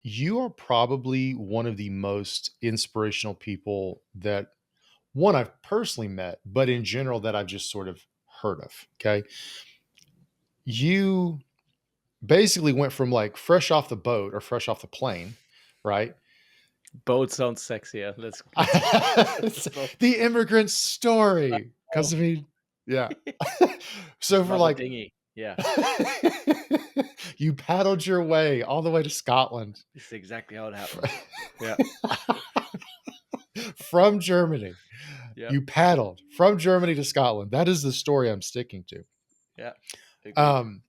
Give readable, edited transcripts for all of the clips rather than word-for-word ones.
You are probably one of the most inspirational people that one I've personally met, but in general that I've just sort of heard of. Okay. You basically went from like fresh off the boat or fresh off the plane, right? Both sounds sexier. Let's It's both. the immigrant story. Because I mean, yeah. So for Love a like, dinghy. Yeah, you paddled your way all the way to Scotland this is exactly how it fr- happened. Yeah, from Germany. yeah, You paddled from Germany to Scotland. That is the story I'm sticking to. yeah. Agreed. Um,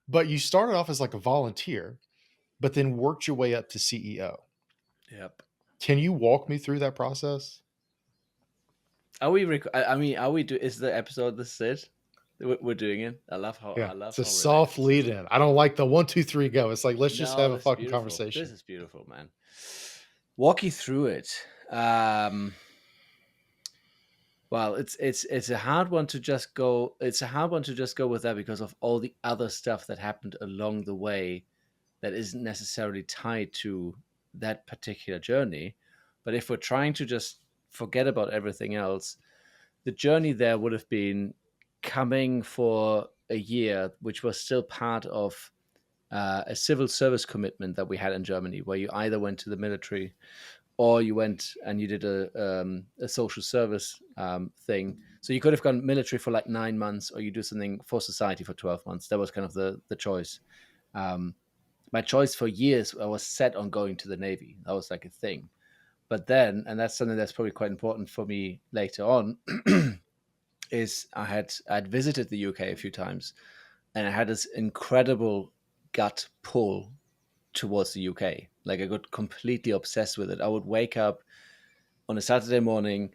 but you started off as like a volunteer, but then worked your way up to CEO. Yep. Can you walk me through that process? Are we? I mean, are we? Is the episode this is it? We're doing it. Yeah, I love it's a how relaxed soft this is. lead in. I don't like the one, two, three, go. It's like, let's just No, have a this is fucking beautiful. This conversation. is beautiful, man. Walk you through it. Well, it's a hard one to just go. It's a hard one to just go with that because of all the other stuff that happened along the way that isn't necessarily tied to that particular journey. But if we're trying to just forget about everything else, the journey there would have been coming for a year, which was still part of a civil service commitment that we had in Germany, where you either went to the military or you went and you did a social service thing. So you could have gone military for like 9 months, or you do something for society for 12 months. That was kind of the choice. Um, my choice for years, I was set on going to the Navy. That was like a thing. But then, and that's something that's probably quite important for me later on, is I'd visited the UK a few times, and I had this incredible gut pull towards the UK. Like I got completely obsessed with it. I would wake up on a Saturday morning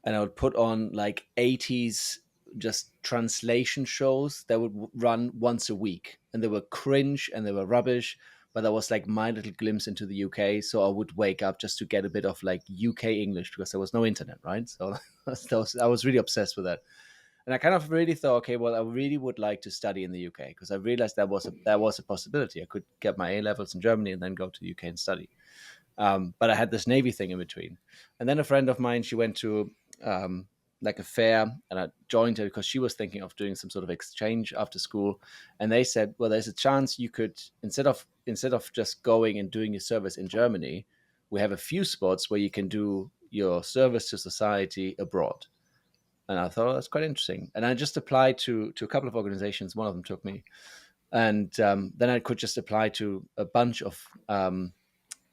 and I would put on like 80s just translation shows that would run once a week. And they were cringe and they were rubbish, but that was like my little glimpse into the UK. So I would wake up just to get a bit of like UK English because there was no internet, right? So I was really obsessed with that. And I kind of really thought, okay, well, I really would like to study in the UK because I realized that was a possibility. I could get my A levels in Germany and then go to the UK and study. But I had this Navy thing in between. And then a friend of mine, she went to like a fair, and I joined her because she was thinking of doing some sort of exchange after school. And they said, well, there's a chance you could instead of just going and doing your service in Germany, we have a few spots where you can do your service to society abroad. And I thought, oh, that's quite interesting. And I just applied to a couple of organizations. One of them took me, and then I could just apply to a bunch of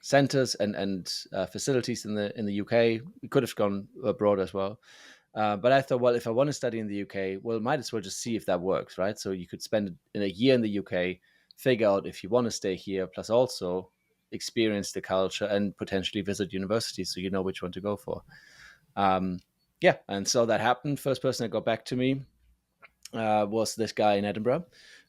centers and facilities in the UK. We could have gone abroad as well. But I thought, well, if I want to study in the UK, well, might as well just see if that works, right? So you could spend in a year in the UK, figure out if you want to stay here, plus also experience the culture and potentially visit universities, so you know which one to go for. Um, yeah, and so that happened. First person that got back to me was this guy in Edinburgh.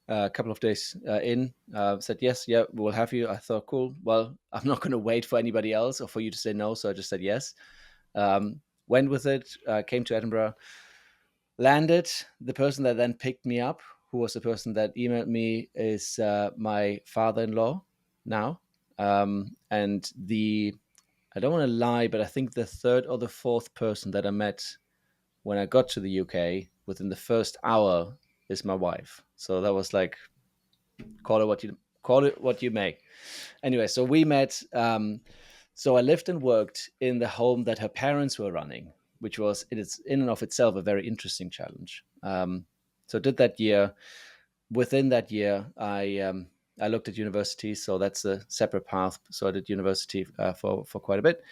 A couple of days in, said yes, yeah, we'll have you. I thought, cool. Well, I'm not going to wait for anybody else or for you to say no, so I just said yes. Went with it. Came to Edinburgh, landed. The person that then picked me up, who was the person that emailed me, is my father-in-law now, and the I don't want to lie, but I think the third or the fourth person that I met when I got to the UK within the first hour is my wife. So that was like call it what you may. Anyway, so we met. So I lived and worked in the home that her parents were running, which was it's in and of itself a very interesting challenge. So I did that year. Within that year, I looked at university, so that's a separate path. So I did university for quite a bit.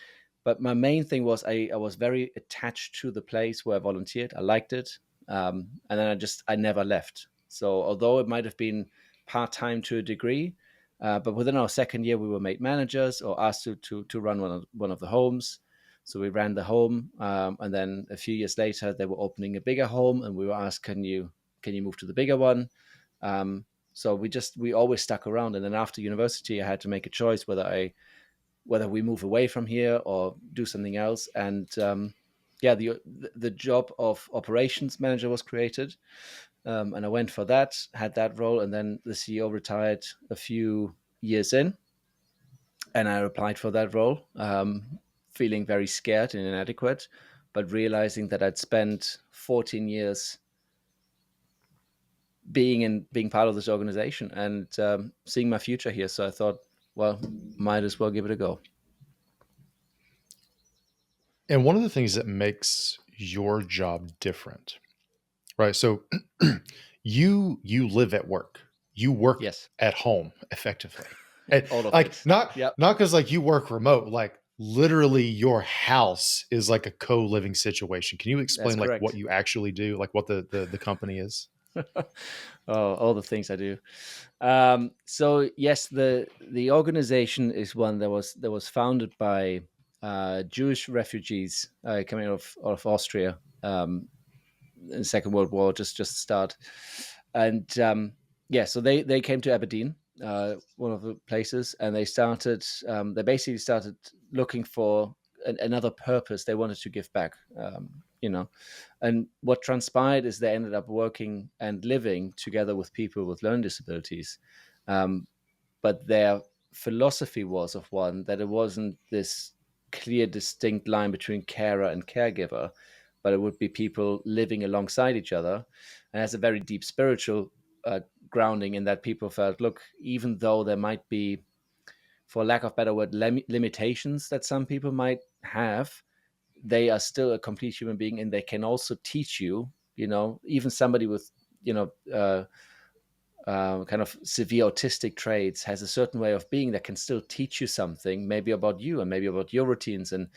But my main thing was I was very attached to the place where I volunteered. I liked it, and then I never left. So although it might have been part time to a degree, but within our second year we were made managers or asked to run one of the homes. So we ran the home, and then a few years later they were opening a bigger home, and we were asked, can you move to the bigger one? So we always stuck around, and then after university I had to make a choice whether we move away from here or do something else. And yeah, the job of operations manager was created, and I went for that, had that role, and then the CEO retired a few years in, and I applied for that role, feeling very scared and inadequate, but realizing that I'd spent 14 years being part of this organization and seeing my future here. So I thought, well, might as well give it a go. And one of the things that makes your job different, right? So you live at work. You work Yes, at home effectively. And all of like this. not Yep, not because like you work remote, like literally your house is like a co-living situation. Can you that's explain like what correct. you actually do, like what the company is? Oh, all the things I do. So yes, the organization is one that was founded by Jewish refugees coming out of Austria in the Second World War, just to start, and yeah, so they came to Aberdeen, one of the places, and they started. They basically started looking for another purpose. They wanted to give back, you know, and what transpired is they ended up working and living together with people with learning disabilities. Um, but their philosophy was of one that it wasn't this clear, distinct line between carer and caregiver, but it would be people living alongside each other, and has a very deep spiritual grounding in that people felt, look, even though there might be, for lack of better word, limitations that some people might have, they are still a complete human being, and they can also teach you. Even somebody with you know kind of severe autistic traits has a certain way of being that can still teach you something, maybe about you and maybe about your routines, and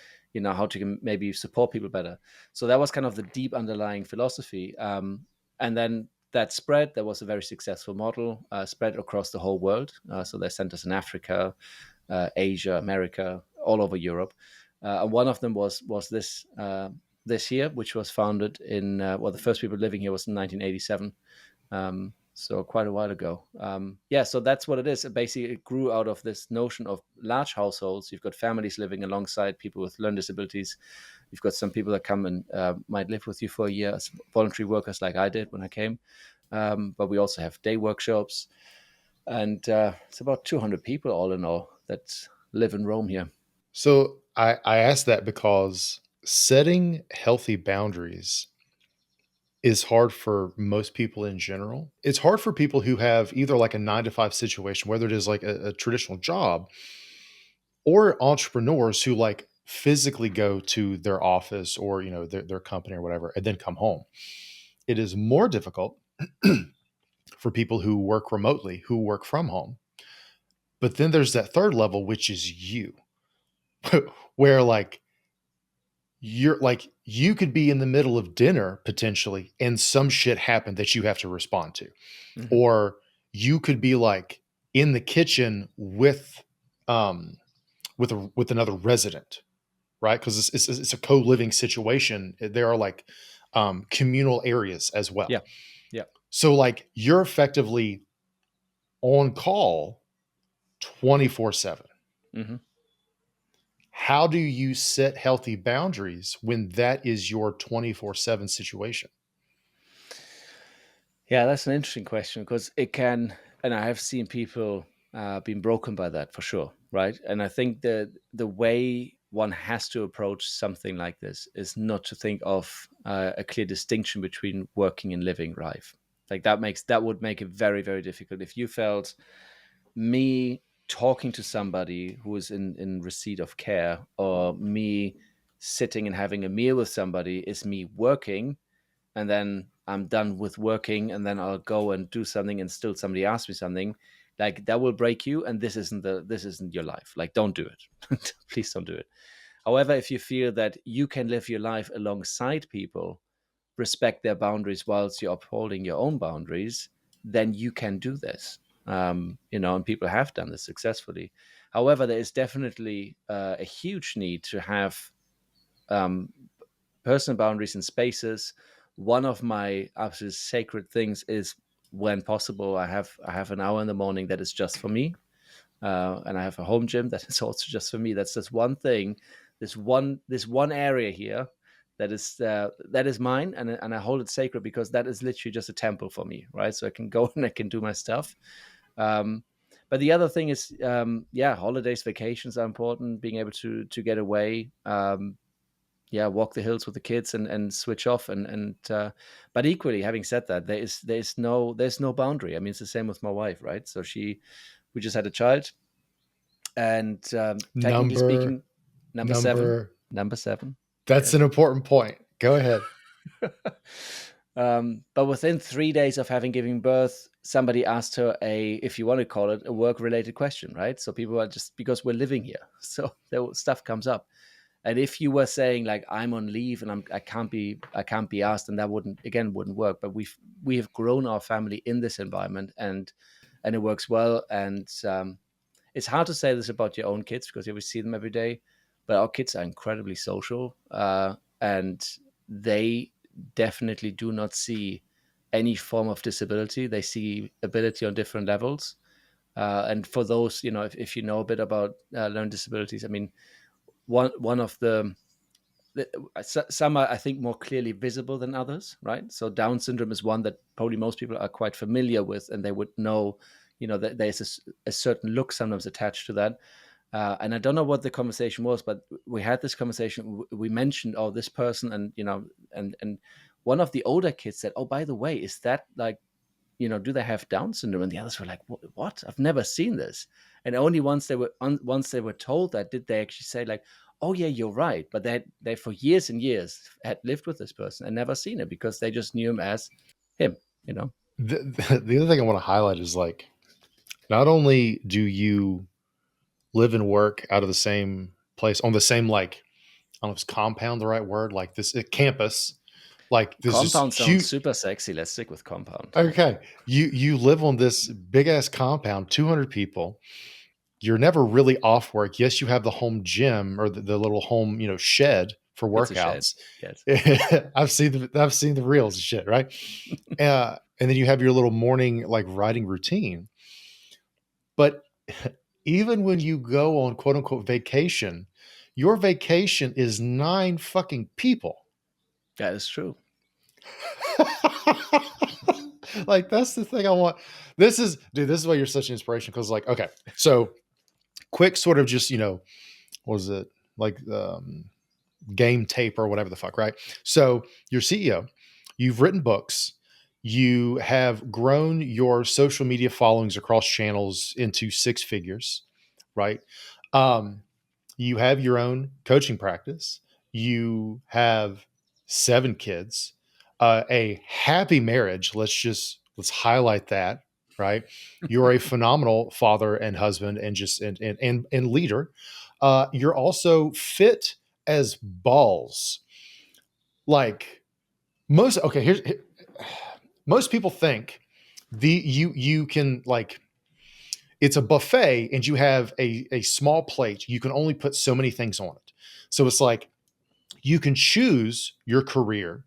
how to maybe support people better. So that was kind of the deep underlying philosophy, and then that spread. There was a very successful model, spread across the whole world. So there's centers in Africa, Asia, America, all over Europe, and one of them was this year, which was founded in well, the first people living here was in 1987, so quite a while ago. Yeah, so that's what it is. Basically, it grew out of this notion of large households. You've got families living alongside people with learning disabilities. You've got some people that come and might live with you for a year as voluntary workers, like I did when I came. But we also have day workshops, and it's about 200 people all in all that live in Rome here. So I asked that because setting healthy boundaries is hard for most people in general. It's hard for people who have either like a 9 to 5 situation, whether it is like a traditional job, or entrepreneurs who like physically go to their office or their company or whatever and then come home. It is more difficult for people who work remotely, who work from home. But then there's that third level, which is you, where you could be in the middle of dinner potentially and some shit happened that you have to respond to, Hmm. or you could be like in the kitchen um with another resident, right? Because it's a co-living situation. There are like communal areas as well. Yeah, yeah. So like you're effectively on call 24/7. Hmm. How do you set healthy boundaries when that is your 24/7 situation? Yeah, that's an interesting question because it can, and I have seen people being broken by that for sure, right? And I think the way one has to approach something like this is not to think of a clear distinction between working and living life. Like that would make it very, very difficult. If you felt me talking to somebody who is in receipt of care, or me sitting and having a meal with somebody is me working, and then I'm done with working, and then I'll go and do something, and still somebody asks me something, like that will break you, and this isn't your life. Like, don't do it. Please don't do it. However, if you feel that you can live your life alongside people, respect their boundaries whilst you're upholding your own boundaries, then you can do this. And people have done this successfully. However, there is definitely a huge need to have um, personal boundaries and spaces. One of my absolute sacred things is, when possible, I have an hour in the morning that is just for me, and I have a home gym that is also just for me. That's just one thing, this one area here that is mine, and I hold it sacred because that is literally just a temple for me, right? So I can go and I can do my stuff. Um, But the other thing is, yeah, holidays, vacations are important. Being able to get away, yeah, walk the hills with the kids and switch off. But equally, having said that, there's no boundary. I mean, it's the same with my wife, right? So we just had a child, and technically Number speaking, number seven, number number seven, That's an yes. important point. Go ahead. But within 3 days of having given birth, somebody asked her if you want to call it, a work-related question, right? So people are just because we're living here, so stuff comes up. And if you were saying like I'm on leave and I can't be asked, and that wouldn't work. But we have grown our family in this environment, and it works well. And it's hard to say this about your own kids because you always see them every day, but our kids are incredibly social, and they definitely do not see any form of disability. They see ability on different levels. And for those, if you know a bit about learning disabilities, I mean, one of some are, I think, more clearly visible than others, right? So Down syndrome is one that probably most people are quite familiar with, and they would know, that there's a certain look sometimes attached to that. And I don't know what the conversation was, but we had this conversation. We mentioned, oh, this person, and and one of the older kids said, oh, by the way, is that like, do they have Down syndrome? And the others were like, what? I've never seen this. And only once they were told that did they actually say like, oh yeah, you're right. But they for years and years had lived with this person and never seen it because they just knew him as him. You know, The other thing I want to highlight is like, not only do you live and work out of the same place on the same, like, I don't know if it's compound the right word, like this campus, like this is compound sounds huge. super sexy. Let's stick with compound. Okay, you live on this big ass compound, 200 people. You're never really off work. Yes, you have the home gym or the little home, shed for It's a shed. workouts. Yes. I've seen the reels and shit, right? And then you have your little morning like riding routine. But even when you go on quote unquote vacation, your vacation is 9 fucking people. That is true. Like, that's the thing I want. This is why you're such an inspiration. Because, like, okay, so quick sort of just, what was it like, game tape or whatever the fuck, right? So you're CEO, you've written books, you have grown your social media followings across channels into 6 figures, right? Um, you have your own coaching practice, you have 7 kids, a happy marriage. Let's highlight that, right? You're a phenomenal father and husband, and just and leader. You're also fit as balls. Like, most people think you can, like, it's a buffet and you have a small plate. You can only put so many things on it. So it's like you can choose your career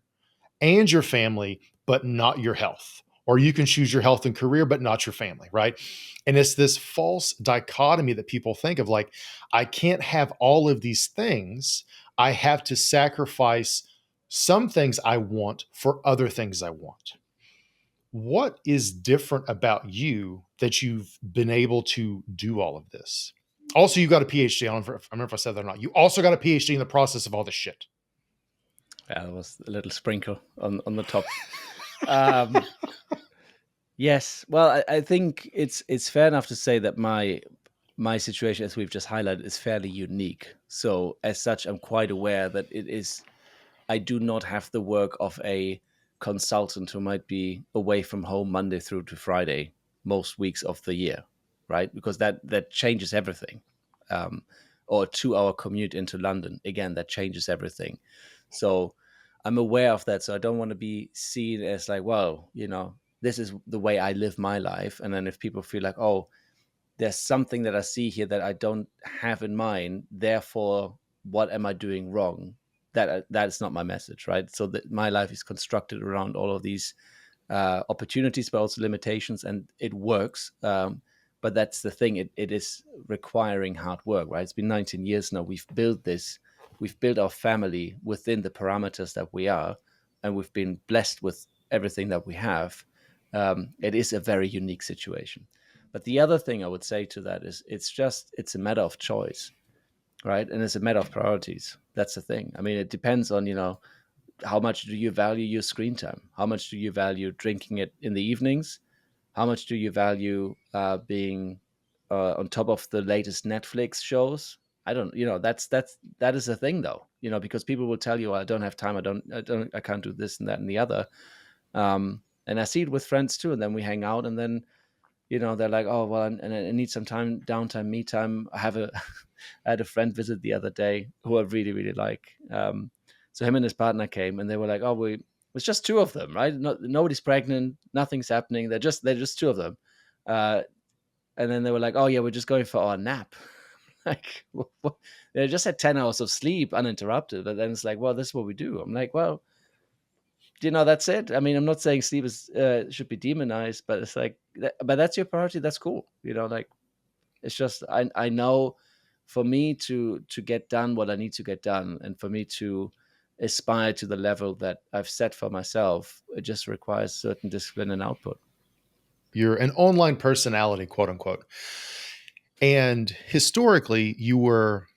and your family, but not your health. Or you can choose your health and career, but not your family, right? And it's this false dichotomy that people think of, like, I can't have all of these things. I have to sacrifice some things I want for other things I want. What is different about you that you've been able to do all of this? Also, you got a PhD. I don't remember if I said that or not. You also got a PhD in the process of all this shit. Yeah, that was a little sprinkle on the top. Um, yes. Well, I think it's fair enough to say that my situation, as we've just highlighted, is fairly unique. So as such, I'm quite aware that it is. I do not have the work of a consultant who might be away from home Monday through to Friday most weeks of the year, right? Because that changes everything. Um, or a 2-hour commute into London, again, that changes everything. So I'm aware of that. So I don't want to be seen as like, well, this is the way I live my life. And then if people feel like, oh, there's something that I see here that I don't have in mind, therefore, what am I doing wrong? That is not my message, right? So that my life is constructed around all of these opportunities, but also limitations, and it works. But that's the thing; it is requiring hard work, right? It's been 19 years now. We've built this. We've built our family within the parameters that we are, and we've been blessed with everything that we have. It is a very unique situation. But the other thing I would say to that is it's a matter of choice, right? And it's a matter of priorities. That's the thing. I mean, it depends on, how much do you value your screen time? How much do you value drinking it in the evenings? How much do you value being on top of the latest Netflix shows? I don't, that is a thing though, because people will tell you, I don't have time. I can't do this and that and the other. And I see it with friends too. And then we hang out, and then they're like, oh well, and I need some time, downtime, me time. I had a friend visit the other day who I really really like. So him and his partner came, and they were like, oh, it's just two of them, right? Nobody's pregnant, nothing's happening. They're just two of them. uh and then they were like, oh yeah, we're just going for our nap. Like, they just had 10 hours of sleep uninterrupted, but then it's like, well, this is what we do. I'm like, well, that's it. I mean, I'm not saying sleep is should be demonized, but it's like, but that's your priority. That's cool. Like, it's just, I know, for me to get done what I need to get done, and for me to aspire to the level that I've set for myself, it just requires certain discipline and output. You're an online personality, quote unquote. And historically, you were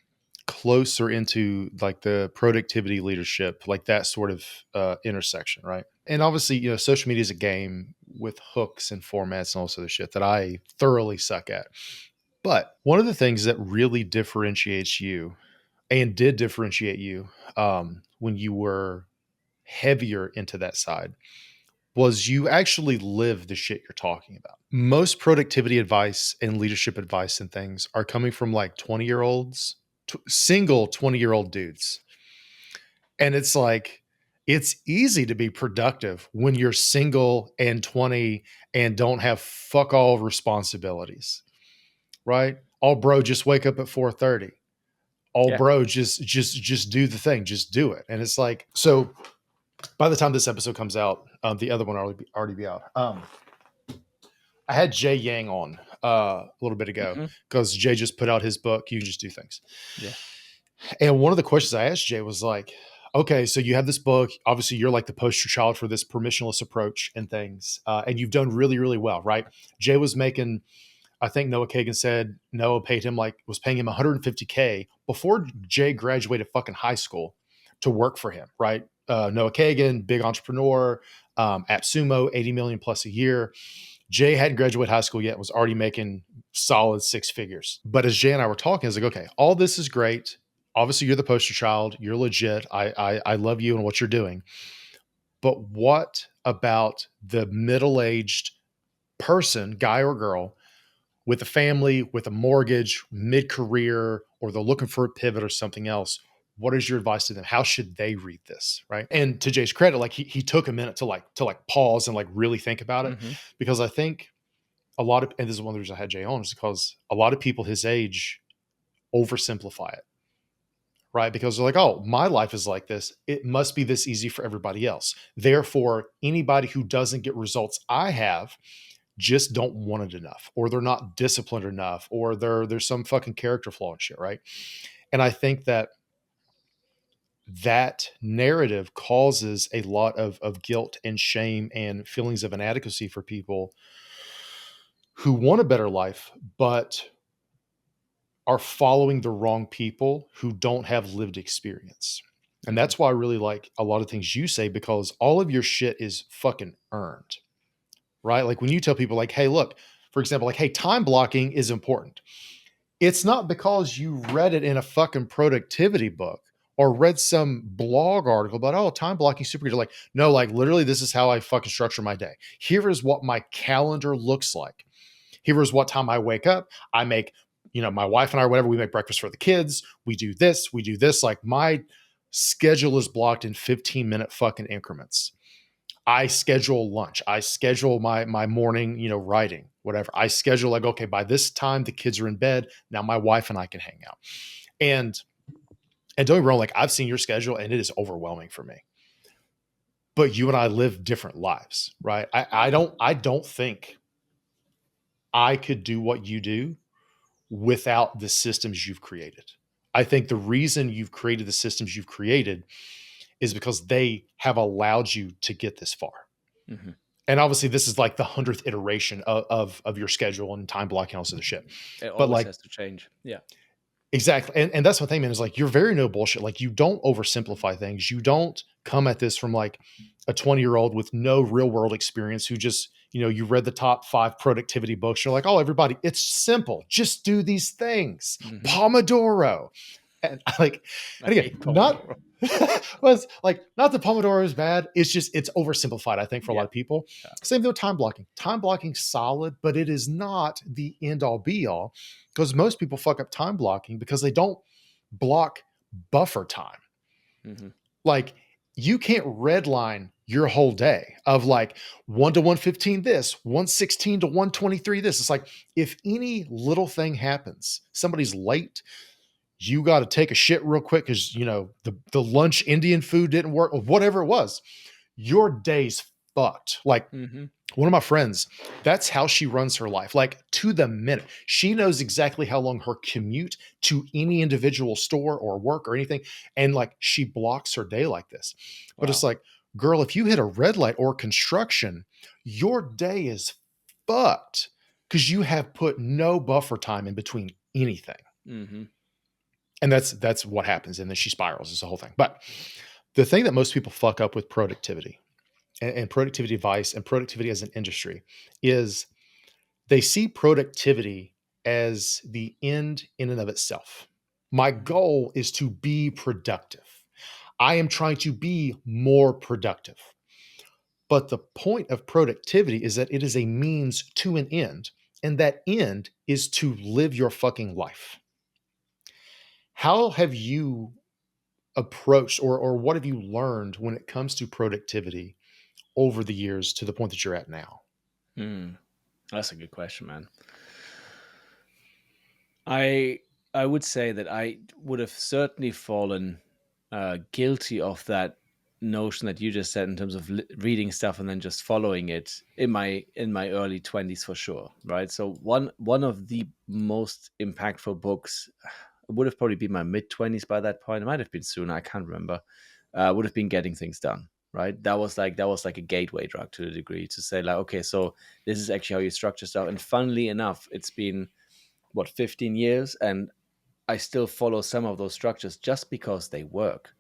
closer into like the productivity leadership, like that sort of intersection, right? And obviously, social media is a game with hooks and formats and all this other shit that I thoroughly suck at. But one of the things that really differentiates you and did differentiate you when you were heavier into that side was you actually live the shit you're talking about. Most productivity advice and leadership advice and things are coming from like 20-year-olds, single 20-year-old dudes. And it's like, it's easy to be productive when you're single and 20 and don't have fuck all responsibilities, right? Oh, bro, just wake up at 4:30. Oh, Yeah. bro, just do the thing, just do it. And it's like, so by the time this episode comes out, the other one already be out. I had Jay Yang on a little bit ago Hmm. because Jay just put out his book. You can just do things. Yeah. And one of the questions I asked Jay was like, okay, so you have this book. Obviously, you're like the poster child for this permissionless approach and things. And you've done really, really well, right? Jay was making, I think Noah Kagan said Noah was paying him $150K before Jay graduated fucking high school to work for him, right? Noah Kagan, big entrepreneur, AppSumo, 80 million plus a year. Jay hadn't graduated high school yet, was already making solid six figures. But as Jay and I were talking, I was like, okay, all this is great. Obviously, you're the poster child. You're legit. I love you and what you're doing. But what about the middle-aged person, guy or girl, with a family, with a mortgage, mid-career, or they're looking for a pivot or something else? What is your advice to them? How should they read this? Right. And to Jay's credit, like he took a minute to pause and like really think about it. Hmm. Because I think a lot of, and this is one of the reasons I had Jay on, is because a lot of people his age oversimplify it, right? Because they're like, oh, my life is like this. It must be this easy for everybody else. Therefore, anybody who doesn't get results I have just don't want it enough, or they're not disciplined enough, or there's some fucking character flaw and shit, right? And I think that narrative causes a lot of guilt and shame and feelings of inadequacy for people who want a better life, but are following the wrong people who don't have lived experience. And Hmm. that's why I really like a lot of things you say, because all of your shit is fucking earned, right? Like when you tell people, like, hey, look, for example, like, hey, time blocking is important. It's not because you read it in a fucking productivity book or read some blog article about, oh, time blocking super good. Like, no, like literally, this is how I fucking structure my day. Here is what my calendar looks like. Here is what time I wake up. I make, my wife and I, or whatever, we make breakfast for the kids. We do this, we do this. Like my schedule is blocked in 15-minute fucking increments. I schedule lunch. I schedule my morning, writing, whatever. I schedule like, okay, by this time the kids are in bed. Now my wife and I can hang out. And don't get me wrong, like I've seen your schedule and it is overwhelming for me. But you and I live different lives, right? I don't think I could do what you do without the systems you've created. I think the reason you've created the systems you've created is because they have allowed you to get this far. Hmm. And obviously, this is like the 100th iteration of your schedule and time blocking, all this other shit. It But always like, has to change. Yeah. exactly. And that's my thing, man, is like, you're very no bullshit. Like, you don't oversimplify things. You don't come at this from like a 20-year-old with no real world experience who just, you read the top 5 productivity books. You're like, oh, everybody, it's simple. Just do these things. Hmm. Pomodoro. And like, I and again, hate not Pomodoro. was like, not that Pomodoro is bad. It's just, it's oversimplified, I think, for a lot Yeah. of people. Yeah. Same thing with time blocking. Time blocking solid, but it is not the end all be all, because most people fuck up time blocking because they don't block buffer time. Hmm. Like, you can't redline your whole day of like 1 to 115 this, 116 to 123 this. It's like, if any little thing happens, somebody's late, you got to take a shit real quick because the lunch Indian food didn't work or whatever it was, your day's fucked. Like, Hmm. one of my friends, that's how she runs her life, like to the minute. She knows exactly how long her commute to any individual store or work or anything. And like, she blocks her day like this. But it's Wow. like, girl, if you hit a red light or construction, your day is fucked because you have put no buffer time in between anything. Hmm. And that's what happens. And then she spirals. It's the whole thing. But the thing that most people fuck up with productivity and productivity advice and productivity as an industry is they see productivity as the end in and of itself. My goal is to be productive. I am trying to be more productive. But the point of productivity is that it is a means to an end, and that end is to live your fucking life. How have you approached, or what have you learned when it comes to productivity over the years to the point that you're at now? Mm. That's a good question, man. I I would say that I would have certainly fallen guilty of that notion that you just said in terms of reading stuff and then just following it in my early 20s for sure, right? So one of the most impactful books would have probably been my mid 20s by that point. It might have been sooner, I can't remember. Would have been Getting Things Done, right? That was like a gateway drug to the degree to say like, okay, so this is actually how you structure stuff. And funnily enough, it's been what, 15 years, and I still follow some of those structures just because they work.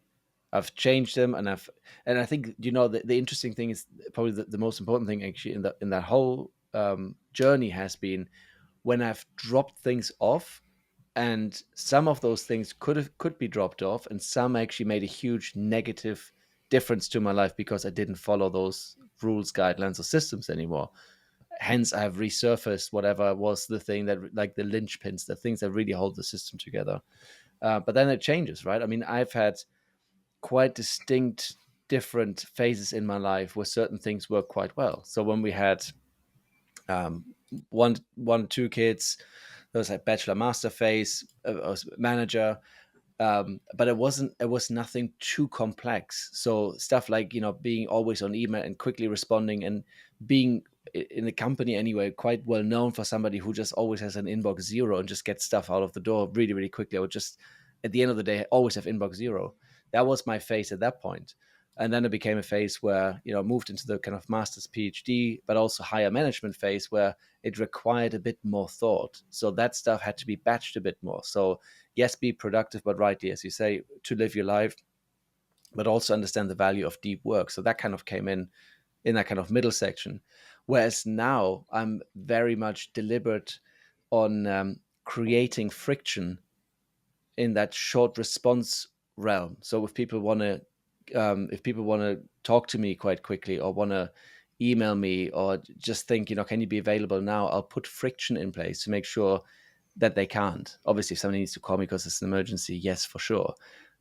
I've changed them, and I think the interesting thing is probably the most important thing actually in that whole journey has been when I've dropped things off, and some of those things could be dropped off, and some actually made a huge negative difference to my life because I didn't follow those rules, guidelines, or systems anymore. Hence, I have resurfaced whatever was the thing that, like the linchpins, the things that really hold the system together. But then it changes, right? I mean, I've had quite distinct different phases in my life where certain things work quite well. So when we had um, one, two kids, there was a bachelor master phase. I was manager, but it was nothing too complex. So stuff like being always on email and quickly responding, and being in the company anyway quite well known for somebody who just always has an inbox zero and just gets stuff out of the door really, really quickly. I would just, at the end of the day, always have inbox zero. That was my phase at that point. And then it became a phase where moved into the kind of master's PhD, but also higher management phase where it required a bit more thought. So that stuff had to be batched a bit more. So yes, be productive, but rightly, as you say, to live your life, but also understand the value of deep work. So that kind of came in that kind of middle section. Whereas now I'm very much deliberate on creating friction in that short response realm. So if people want to talk to me quite quickly or want to email me or just think, can you be available now? I'll put friction in place to make sure that they can't. Obviously, if somebody needs to call me because it's an emergency, yes, for sure.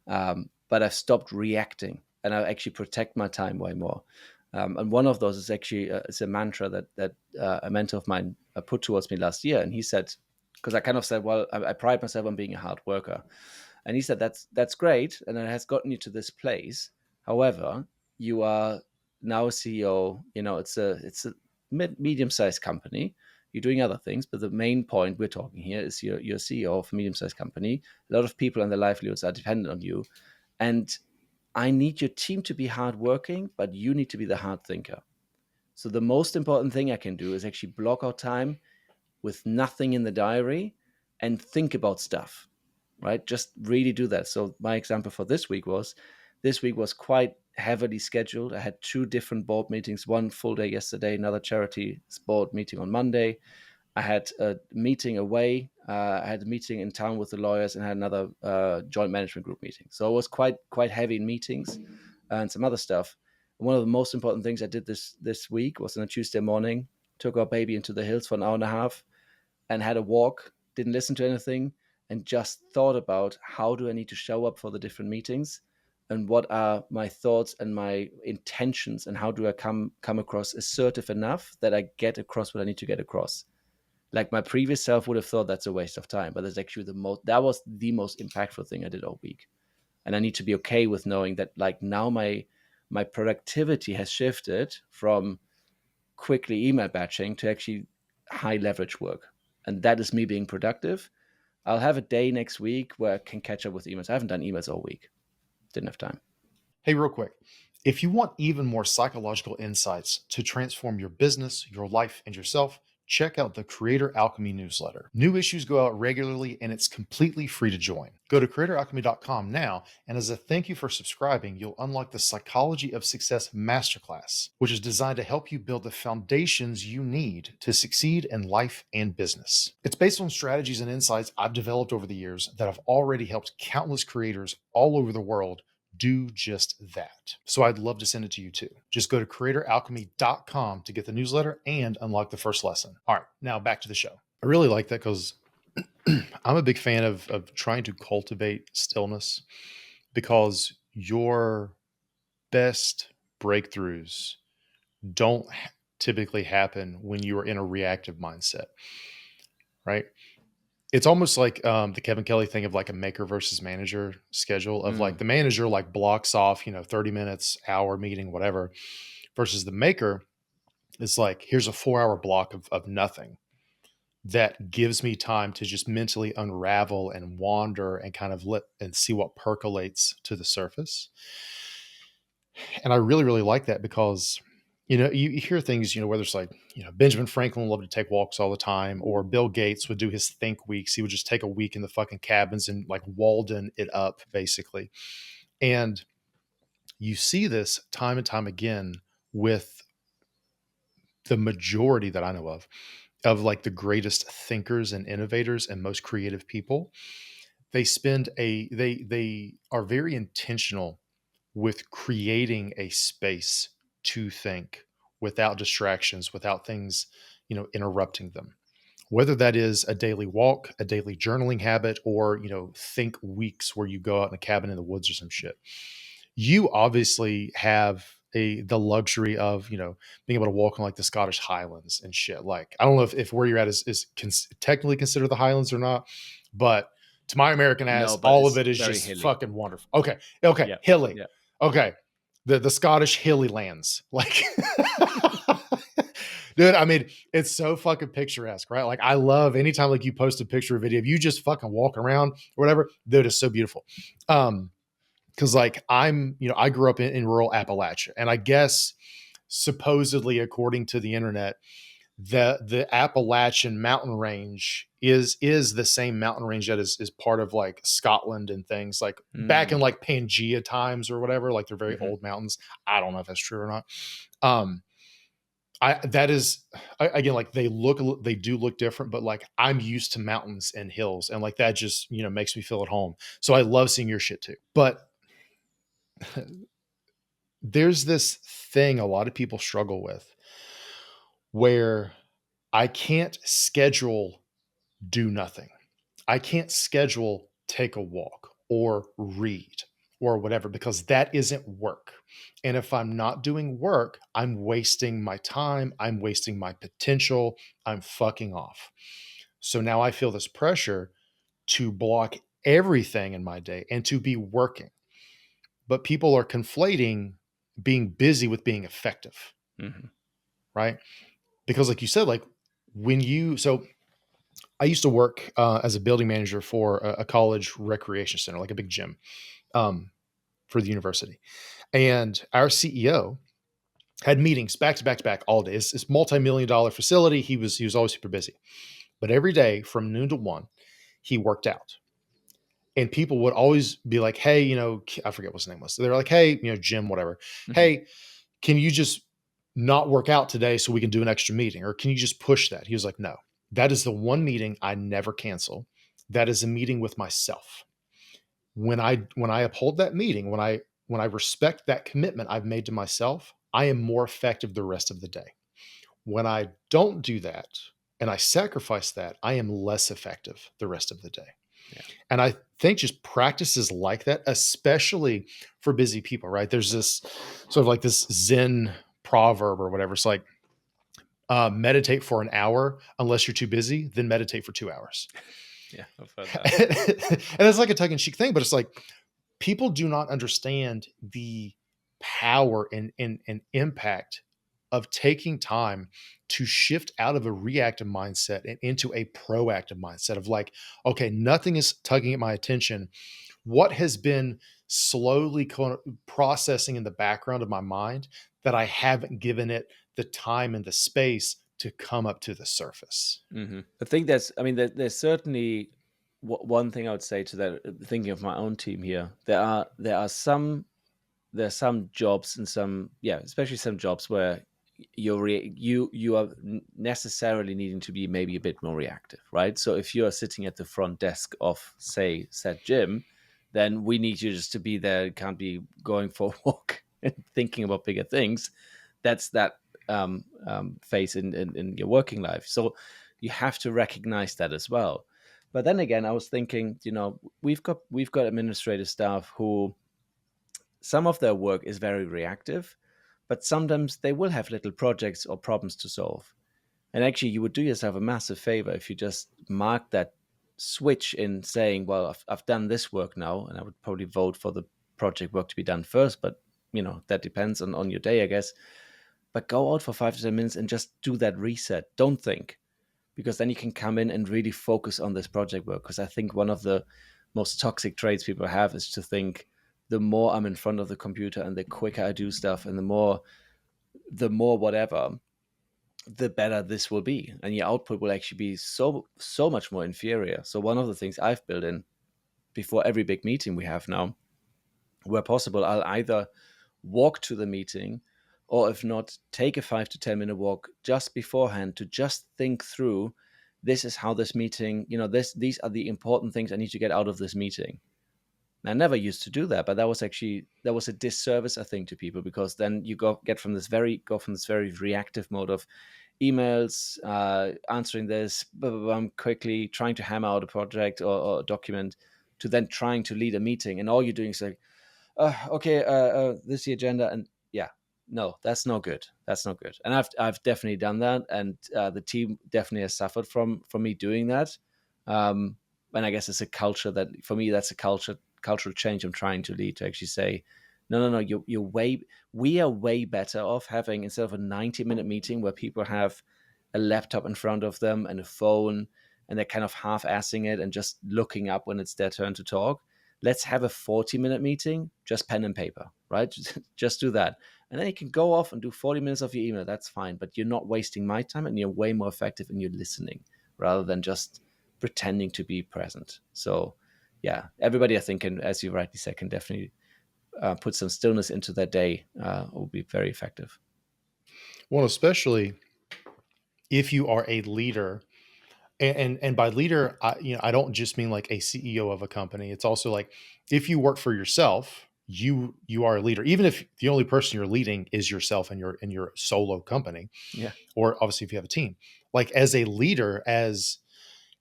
But I've stopped reacting, and I actually protect my time way more. And one of those is actually it's a mantra that a mentor of mine put towards me last year, and he said, because I kind of said, well, I pride myself on being a hard worker, and he said that's great, and it has gotten you to this place. However, you are now a CEO. It's a medium sized company. You're doing other things, but the main point we're talking here is you're CEO of a medium sized company. A lot of people and their livelihoods are dependent on you, and I need your team to be hardworking, but you need to be the hard thinker. So the most important thing I can do is actually block out time with nothing in the diary and think about stuff, right? Just really do that. So my example for this week was quite heavily scheduled. I had two different board meetings, one full day yesterday, another charity board meeting on Monday. I had a meeting away. I had a meeting in town with the lawyers, and had another joint management group meeting. So it was quite heavy in meetings and some other stuff. One of the most important things I did this week was on a Tuesday morning. Took our baby into the hills for an hour and a half, and had a walk. Didn't listen to anything, and just thought about how do I need to show up for the different meetings, and what are my thoughts and my intentions, and how do I come across assertive enough that I get across what I need to get across. Like my previous self would have thought that's a waste of time, but that's actually that was the most impactful thing I did all week. And I need to be okay with knowing that, like, now my productivity has shifted from quickly email batching to actually high leverage work. And that is me being productive. I'll have a day next week where I can catch up with emails. I haven't done emails all week. Didn't have time. Hey, real quick. If you want even more psychological insights to transform your business, your life, and yourself, check out the Creator Alchemy newsletter. New issues go out regularly, and it's completely free to join. Go to creatoralchemy.com now, and as a thank you for subscribing, you'll unlock the Psychology of Success Masterclass, which is designed to help you build the foundations you need to succeed in life and business. It's based on strategies and insights I've developed over the years that have already helped countless creators all over the world do just that. So I'd love to send it to you too. Just go to creatoralchemy.com to get the newsletter and unlock the first lesson. All right, now back to the show. I really like that because I'm a big fan of trying to cultivate stillness, because your best breakthroughs don't typically happen when you are in a reactive mindset, right? It's almost like the Kevin Kelly thing of like a maker versus manager schedule of like the manager like blocks off, 30 minutes, hour meeting, whatever, versus the maker is like, here's a 4-hour block of nothing that gives me time to just mentally unravel and wander and kind of let and see what percolates to the surface. And I really, really like that because, you hear things, whether it's like, Benjamin Franklin loved to take walks all the time, or Bill Gates would do his think weeks. He would just take a week in the fucking cabins and like Walden it up basically. And you see this time and time again with the majority that I know of like the greatest thinkers and innovators and most creative people. They are very intentional with creating a space to think without distractions, without things, interrupting them. Whether that is a daily walk, a daily journaling habit, or, think weeks where you go out in a cabin in the woods or some shit. You obviously have the luxury of, being able to walk on like the Scottish Highlands and shit. Like, I don't know if where you're at is technically considered the Highlands or not, but to my American No, ass, but all of it's it is very just hilly. fucking wonderful. Okay, Yeah. hilly. Yeah. Okay, the Scottish hilly lands, like, dude. I mean, it's so fucking picturesque, right? Like, I love anytime like you post a picture or video of you just fucking walking around or whatever. Dude, it's so beautiful. Because like I grew up in rural Appalachia, and I guess supposedly, according to the internet, the Appalachian mountain range is the same mountain range that is part of like Scotland and things, like back in Mm. like Pangea times or whatever. Like, they're very Hmm. old mountains. I don't know if that's true or not. Um, I that is again, like, they do look different, but like I'm used to mountains and hills, and like that just makes me feel at home. So I love seeing your shit too. But there's this thing a lot of people struggle with where I can't schedule do nothing. I can't schedule take a walk or read or whatever, because that isn't work. And if I'm not doing work, I'm wasting my time, I'm wasting my potential, I'm fucking off. So now I feel this pressure to block everything in my day and to be working. But people are conflating being busy with being effective, Hmm. right? Because like you said, like so I used to work as a building manager for a college recreation center, like a big gym, um, for the university. And our CEO had meetings back to back to back all day. It's multi-million dollar facility. He was always super busy. But every day from noon to 1, he worked out. And people would always be like, hey, I forget what his name was. So they're like, hey, Jim, whatever. Hmm. Hey, can you just not work out today so we can do an extra meeting? Or can you just push that? He was like, no, that is the one meeting I never cancel. That is a meeting with myself. When I uphold that meeting, when I respect that commitment I've made to myself, I am more effective the rest of the day. When I don't do that and I sacrifice that, I am less effective the rest of the day. Yeah. And I think just practices like that, especially for busy people, right? There's this sort of like this Zen proverb or whatever. It's like, meditate for an hour unless you're too busy, then meditate for 2 hours. Yeah, I've heard that. And it's like a tongue in cheek thing, but it's like people do not understand the power and impact of taking time to shift out of a reactive mindset and into a proactive mindset of like, okay, nothing is tugging at my attention. What has been slowly processing in the background of my mind that I haven't given it the time and the space to come up to the surface? I think there's certainly one thing I would say to that. Thinking of my own team here, there are some jobs and some, yeah, especially some jobs where you are necessarily needing to be maybe a bit more reactive, right? So if you are sitting at the front desk of, say, said gym, then we need you just to be there. You can't be going for a walk and thinking about bigger things. That's that phase in your working life. So you have to recognize that as well. But then again, I was thinking, we've got administrative staff who some of their work is very reactive, but sometimes they will have little projects or problems to solve. And actually, you would do yourself a massive favor if you just mark that switch in saying, well, I've done this work now, and I would probably vote for the project work to be done first, but that depends on your day, I guess. But go out for 5 to 10 minutes and just do that reset. Don't think, because then you can come in and really focus on this project work. Because I think one of the most toxic traits people have is to think the more I'm in front of the computer and the quicker I do stuff and the more whatever, the better this will be, and your output will actually be so much more inferior. So one of the things I've built in before every big meeting we have now, where possible, I'll either walk to the meeting, or if not, take a 5 to 10 minute walk just beforehand to just think through, this is how this meeting, these are the important things I need to get out of this meeting. And I never used to do that, but that was a disservice, I think, to people, because then you go from this very reactive mode of emails, answering this, quickly trying to hammer out a project or a document, to then trying to lead a meeting, and all you're doing is like, okay, this is the agenda, and yeah, no, that's not good. That's not good. And I've definitely done that, and the team definitely has suffered from me doing that. And I guess it's a culture that, for me, that's a cultural change I'm trying to lead, to actually say, no, we are way better off having, instead of a 90-minute meeting where people have a laptop in front of them and a phone, and they're kind of half-assing it and just looking up when it's their turn to talk. Let's have a 40-minute meeting, just pen and paper, right? Just do that. And then you can go off and do 40 minutes of your email. That's fine. But you're not wasting my time, and you're way more effective in your listening rather than just pretending to be present. So, yeah, everybody, I think, can, as you rightly said, can definitely put some stillness into their day. Will be very effective. Well, especially if you are a leader, and by leader, I don't just mean like a CEO of a company. It's also like if you work for yourself, you are a leader, even if the only person you're leading is yourself and your solo company, Yeah. or obviously if you have a team. Like as a leader, as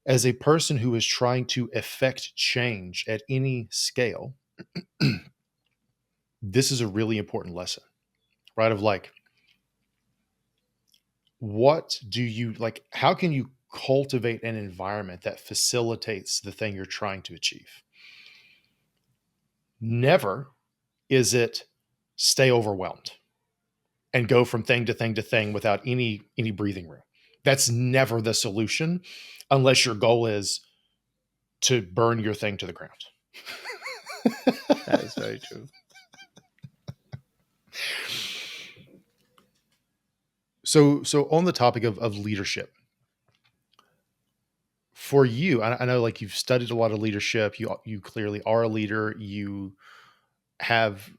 a person who is trying to effect change at any scale, this is a really important lesson, right? Of like, what do you like? How can you cultivate an environment that facilitates the thing you're trying to achieve? Never is it stay overwhelmed and go from thing to thing to thing without any breathing room. That's never the solution unless your goal is to burn your thing to the ground. That is very true. So on the topic of leadership, for you, I know like you've studied a lot of leadership. You clearly are a leader. You have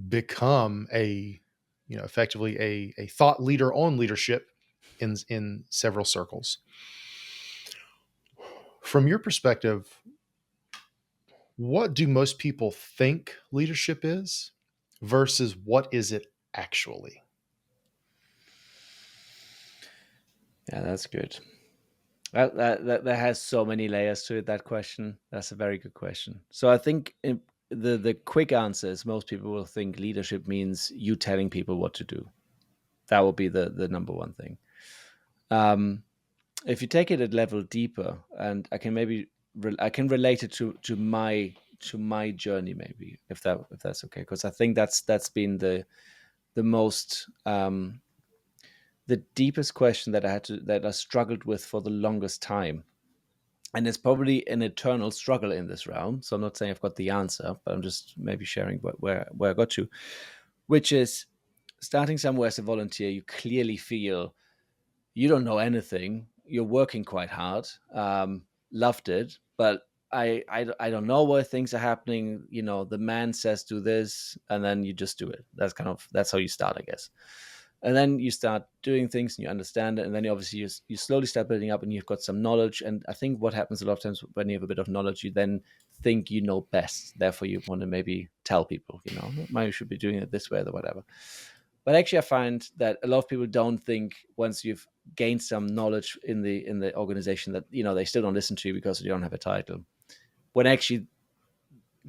become a, effectively a thought leader on leadership in several circles. From your perspective, what do most people think leadership is versus what is it actually? Yeah, that's good. That has so many layers to it. That question. That's a very good question. So I think the quick answer is most people will think leadership means you telling people what to do. That will be the number one thing. Um, if you take it a level deeper, and I can maybe I can relate it to my journey, maybe if that's okay, because I think that's been the most the deepest question that I struggled with for the longest time. And it's probably an eternal struggle in this realm. So I'm not saying I've got the answer, but I'm just maybe sharing where I got to, which is starting somewhere as a volunteer. You clearly feel you don't know anything. You're working quite hard. Loved it, but I don't know where things are happening. You know, the man says do this, and then you just do it. That's how you start, I guess. And then you start doing things and you understand it, and then obviously you slowly start building up and you've got some knowledge. And I think what happens a lot of times when you have a bit of knowledge, you then think you know best, therefore you want to maybe tell people, maybe you should be doing it this way or whatever. But actually I find that a lot of people don't think once you've gained some knowledge in the organization that they still don't listen to you because you don't have a title, when actually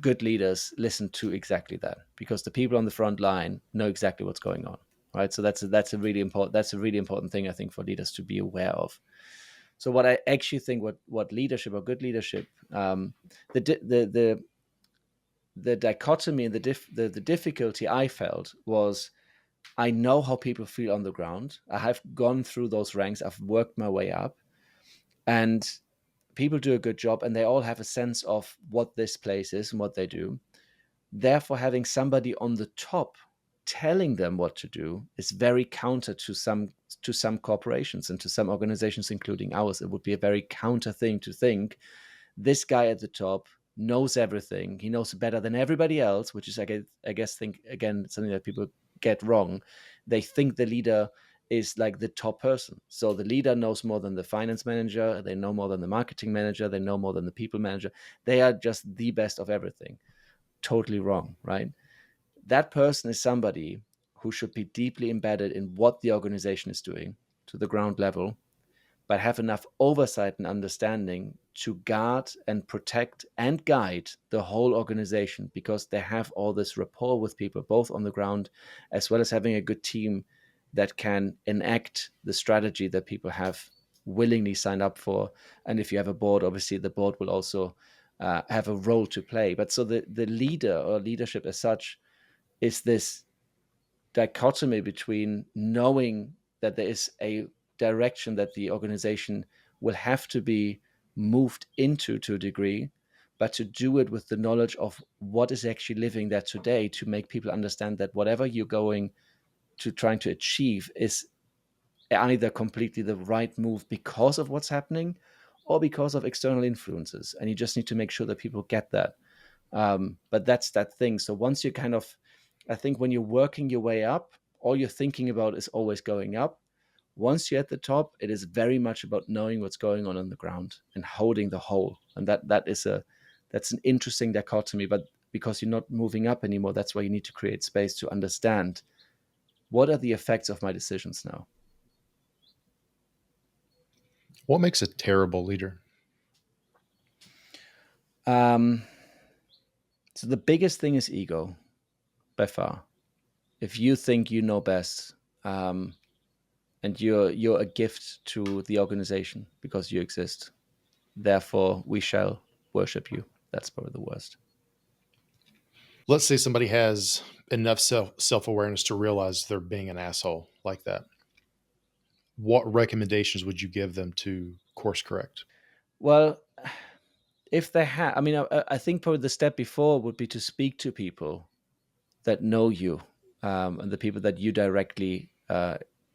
good leaders listen to exactly that, because the people on the front line know exactly what's going on, right? So that's a really important thing, I think, for leaders to be aware of. So what I actually think, what leadership or good leadership, the the dichotomy and the difficulty I felt was, I know how people feel on the ground. I have gone through those ranks. I've worked my way up, and people do a good job, and they all have a sense of what this place is and what they do. Therefore, having somebody on the top telling them what to do is very counter to some corporations and to some organizations, including ours. It would be a very counter thing to think this guy at the top knows everything. He knows better than everybody else, which is, I guess, think again something that people get wrong. They think the leader is like the top person. So the leader knows more than the finance manager. They know more than the marketing manager. They know more than the people manager. They are just the best of everything. Totally wrong, right? That person is somebody who should be deeply embedded in what the organization is doing to the ground level, but have enough oversight and understanding to guard and protect and guide the whole organization, because they have all this rapport with people, both on the ground as well as having a good team that can enact the strategy that people have willingly signed up for. And if you have a board, obviously the board will also have a role to play. But so the leader or leadership as such is this dichotomy between knowing that there is a direction that the organization will have to be moved into to a degree, but to do it with the knowledge of what is actually living there today, to make people understand that whatever you're going to trying to achieve is either completely the right move because of what's happening or because of external influences. And you just need to make sure that people get that. But that's that thing. So once you kind of, I think when you're working your way up, all you're thinking about is always going up. Once you're at the top, it is very much about knowing what's going on the ground and holding the whole. And that's an interesting dichotomy. But because you're not moving up anymore, that's why you need to create space to understand what are the effects of my decisions now. What makes a terrible leader? Um, so the biggest thing is ego, by far. If you think you know best, and you're a gift to the organization because you exist, therefore we shall worship you. That's probably the worst. Let's say somebody has enough self awareness to realize they're being an asshole like that. What recommendations would you give them to course correct? Well, if they have, I mean, I think probably the step before would be to speak to people that know you, and the people that you directly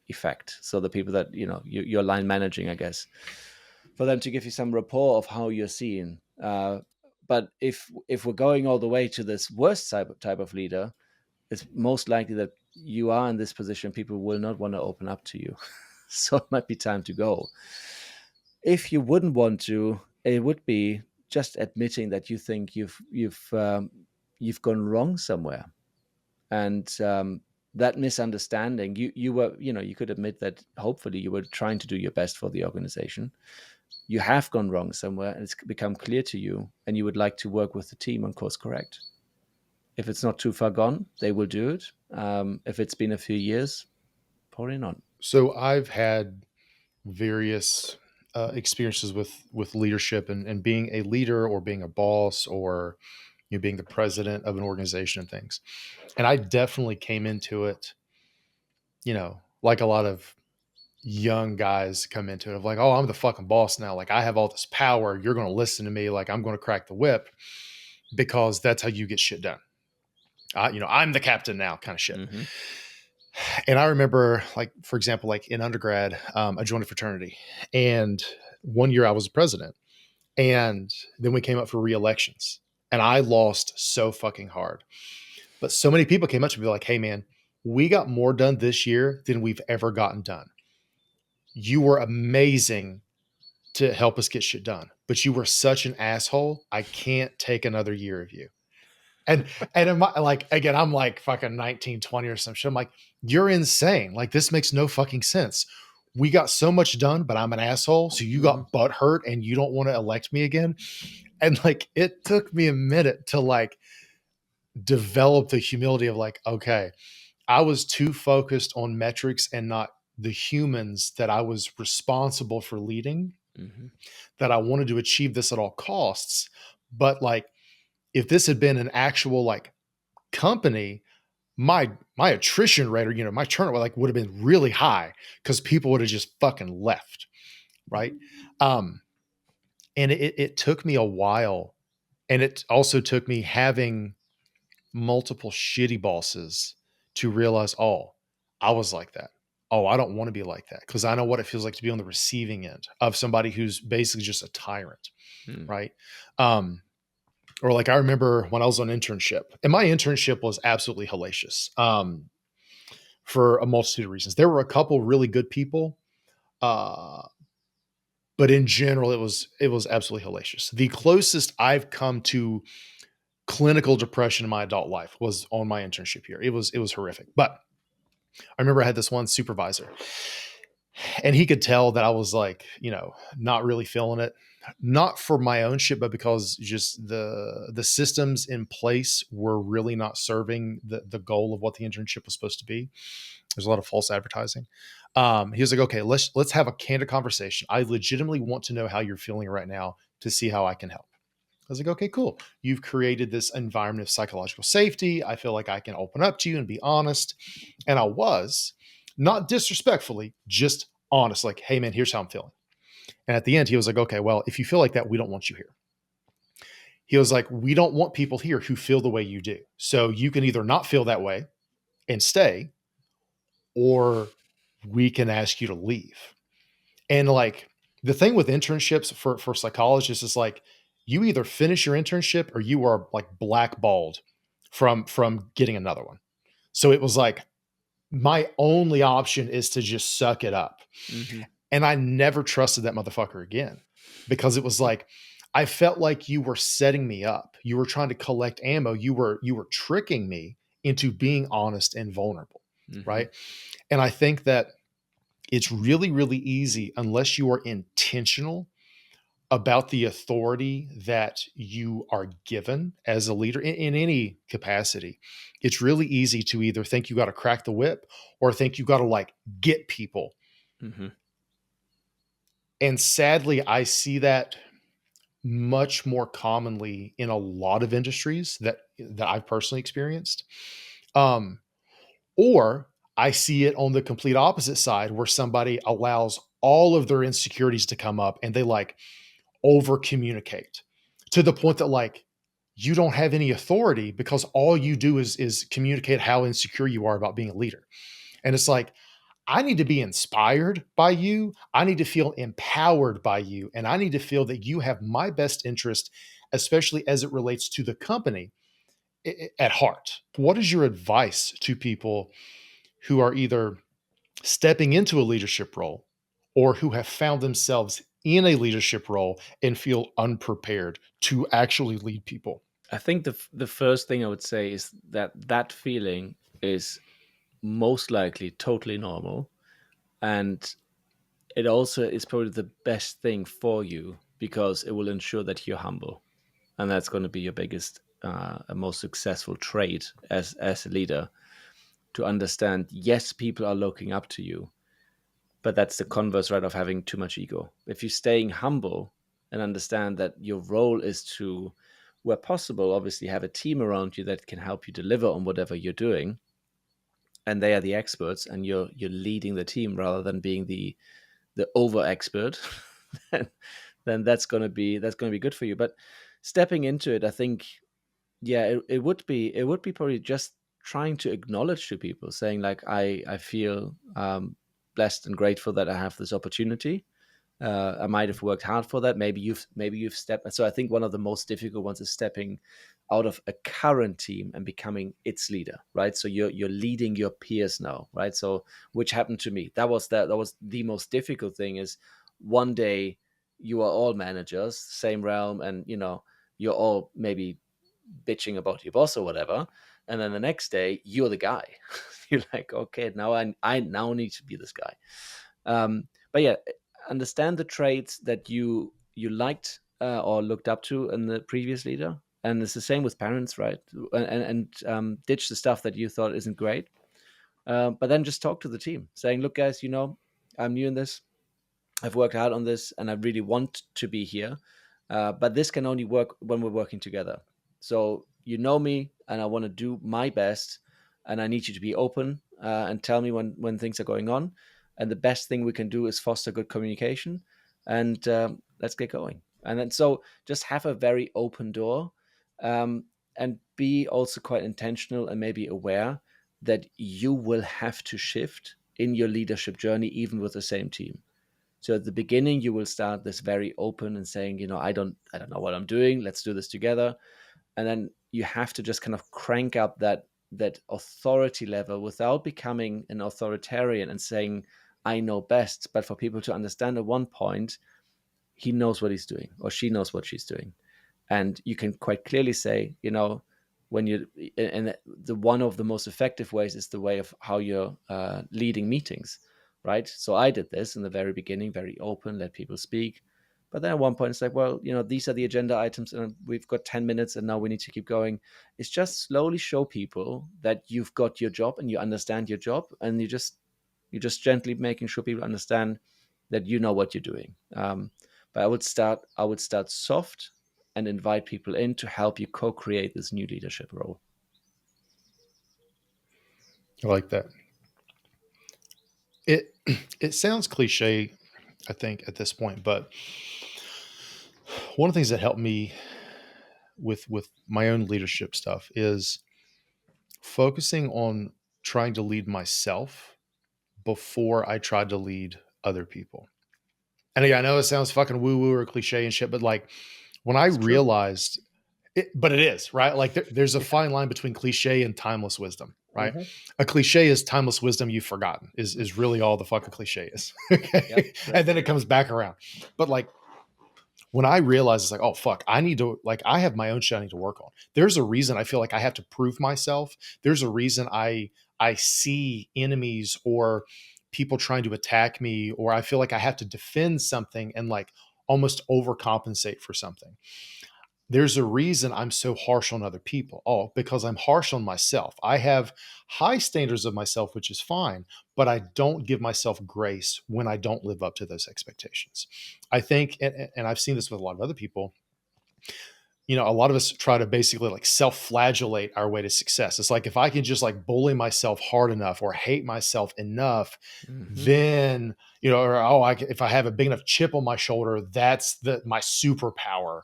effect. So the people that you're line managing, I guess, for them to give you some rapport of how you're seen. But if we're going all the way to this worst type of leader, it's most likely that you are in this position. People will not want to open up to you, so it might be time to go. If you wouldn't want to, it would be just admitting that you think you've gone wrong somewhere, and that misunderstanding. You were, you could admit that hopefully you were trying to do your best for the organization. You have gone wrong somewhere, and it's become clear to you, and you would like to work with the team on course correct. If it's not too far gone, they will do it. If it's been a few years, probably not. So I've had various experiences with leadership and being a leader or being a boss or being the president of an organization and things. And I definitely came into it, like a lot of young guys come into it of like, oh, I'm the fucking boss now. Like I have all this power. You're going to listen to me. Like I'm going to crack the whip because that's how you get shit done. I'm the captain now kind of shit. Mm-hmm. And I remember, like, for example, like in undergrad, I joined a fraternity, and one year I was a president, and then we came up for re-elections, and I lost so fucking hard. But so many people came up to me like, hey man, we got more done this year than we've ever gotten done. You were amazing to help us get shit done, but you were such an asshole. I can't take another year of you. And like, again, I'm like fucking 19, 20 or some shit. I'm like, you're insane. Like, this makes no fucking sense. We got so much done, but I'm an asshole. So you got butt hurt and you don't want to elect me again. And like, it took me a minute to like develop the humility of like, okay, I was too focused on metrics and not the humans that I was responsible for leading, that I wanted to achieve this at all costs. But like, if this had been an actual like company, my attrition rate, or my turnover like would have been really high because people would have just fucking left, right? And it took me a while, and it also took me having multiple shitty bosses to realize, oh, I was like that. Oh, I don't want to be like that because I know what it feels like to be on the receiving end of somebody who's basically just a tyrant, right? Or like I remember when I was on internship, and my internship was absolutely hellacious for a multitude of reasons. There were a couple really good people, but in general, it was absolutely hellacious. The closest I've come to clinical depression in my adult life was on my internship here. It was horrific. But I remember I had this one supervisor, and he could tell that I was like, not really feeling it. Not for my own shit, but because just the systems in place were really not serving the goal of what the internship was supposed to be. There's a lot of false advertising. He was like, okay, let's have a candid conversation. I legitimately want to know how you're feeling right now to see how I can help. I was like, okay, cool. You've created this environment of psychological safety. I feel like I can open up to you and be honest. And I was, not disrespectfully, just honest. Like, hey man, here's how I'm feeling. And at the end, he was like, okay, well, if you feel like that, we don't want you here. He was like, we don't want people here who feel the way you do. So you can either not feel that way and stay, or we can ask you to leave. And like the thing with internships for psychologists is like, you either finish your internship or you are like blackballed from getting another one. So it was like, my only option is to just suck it up. And I never trusted that motherfucker again, because it was like, I felt like you were setting me up. You were trying to collect ammo. You were tricking me into being honest and vulnerable. Right. And I think that it's really, really easy, unless you are intentional about the authority that you are given as a leader in any capacity. It's really easy to either think you got to crack the whip or think you got to like get people. And sadly, I see that much more commonly in a lot of industries that I've personally experienced. Or I see it on the complete opposite side, where somebody allows all of their insecurities to come up and they like over communicate to the point that like you don't have any authority because all you do is communicate how insecure you are about being a leader. And it's like, I need to be inspired by you. I need to feel empowered by you. And I need to feel that you have my best interest, especially as it relates to the company at heart. What is your advice to people who are either stepping into a leadership role or who have found themselves in a leadership role and feel unprepared to actually lead people? I think the first thing I would say is that that feeling is most likely totally normal, and it also is probably the best thing for you because it will ensure that you're humble, and that's going to be your biggest and most successful trait as a leader, to understand, yes, people are looking up to you, but that's the converse, right, of having too much ego. If you're staying humble and understand that your role is to, where possible, obviously have a team around you that can help you deliver on whatever you're doing, and they are the experts, and you're leading the team rather than being the over expert, then that's gonna be good for you. But stepping into it, I think, yeah, it would be probably just trying to acknowledge to people, saying like, I feel blessed and grateful that I have this opportunity. I might have worked hard for that. Maybe you've stepped. So I think one of the most difficult ones is stepping out of a current team and becoming its leader, right? So you're leading your peers now, right? So which happened to me. That was the most difficult thing. Is one day you are all managers, same realm, and you're all maybe bitching about your boss or whatever, and then the next day you're the guy. You're like, okay, now I now need to be this guy. But yeah, understand the traits that you liked or looked up to in the previous leader, and it's the same with parents, right? And ditch the stuff that you thought isn't great, but then just talk to the team, saying, look, guys, I'm new in this. I've worked hard on this, and I really want to be here. But this can only work when we're working together. So you know me, and I want to do my best, and I need you to be open and tell me when things are going on. And the best thing we can do is foster good communication, and let's get going. And then so just have a very open door, um, and be also quite intentional and maybe aware that you will have to shift in your leadership journey, even with the same team. So at the beginning, you will start this very open and saying, I don't know what I'm doing. Let's do this together. And then you have to just kind of crank up that authority level without becoming an authoritarian and saying, I know best. But for people to understand at one point, he knows what he's doing or she knows what she's doing. And you can quite clearly say, when you, and the one of the most effective ways is the way of how you're leading meetings, right? So I did this in the very beginning, very open, let people speak. But then at one point, it's like, well, these are the agenda items, and we've got 10 minutes, and now we need to keep going. It's just slowly show people that you've got your job and you understand your job, and you're just gently making sure people understand that you know what you're doing. But I would start soft and invite people in to help you co-create this new leadership role. I like that. It it sounds cliche, I think, at this point, but one of the things that helped me with my own leadership stuff is focusing on trying to lead myself before I tried to lead other people. And again, I know it sounds fucking woo woo or cliche and shit, but like when I It's true. realized it, but it is right. Like there's a fine line between cliche and timeless wisdom, right? Hmm. A cliche is timeless wisdom you've forgotten is really all the fucking cliche is. Yep. Okay. Yep. And then it comes back around. But like when I realized it's like, oh fuck, I need to like I have my own shit I need to work on. There's a reason I feel like I have to prove myself. There's a reason I see enemies or people trying to attack me, or I feel like I have to defend something and like almost overcompensate for something. There's a reason I'm so harsh on other people. Oh, because I'm harsh on myself. I have high standards of myself, which is fine, but I don't give myself grace when I don't live up to those expectations. I think, and I've seen this with a lot of other people, a lot of us try to basically like self-flagellate our way to success. It's like if I can just like bully myself hard enough or hate myself enough, Hmm. then or if I have a big enough chip on my shoulder, that's my superpower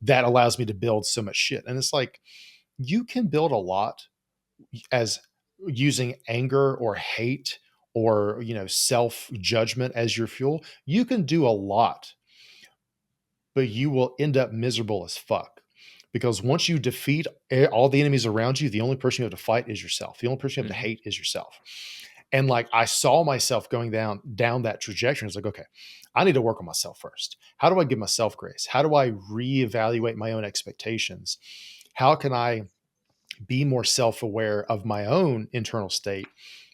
that allows me to build so much shit. And it's like you can build a lot as using anger or hate or self judgment as your fuel, you can do a lot, but you will end up miserable as fuck. Because once you defeat all the enemies around you, the only person you have to fight is yourself. The only person you have to Hmm. hate is yourself. And like I saw myself going down that trajectory. It's like, okay, I need to work on myself first. How do I give myself grace? How do I reevaluate my own expectations? How can I be more self-aware of my own internal state,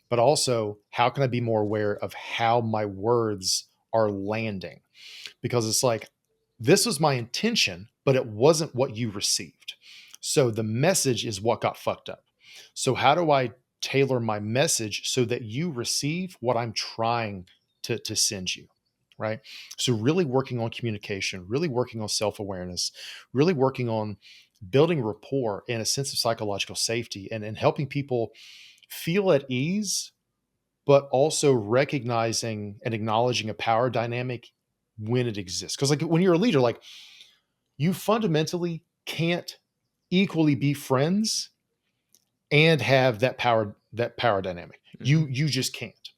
but also how can I be more aware of how my words are landing? Because it's like, this was my intention, but it wasn't what you received. So the message is what got fucked up. So how do I tailor my message so that you receive what I'm trying to send you? Right. So really working on communication, really working on self-awareness, really working on building rapport and a sense of psychological safety, and helping people feel at ease, but also recognizing and acknowledging a power dynamic when it exists. Because like when you're a leader, like you fundamentally can't equally be friends and have that power dynamic. Hmm. You just can't,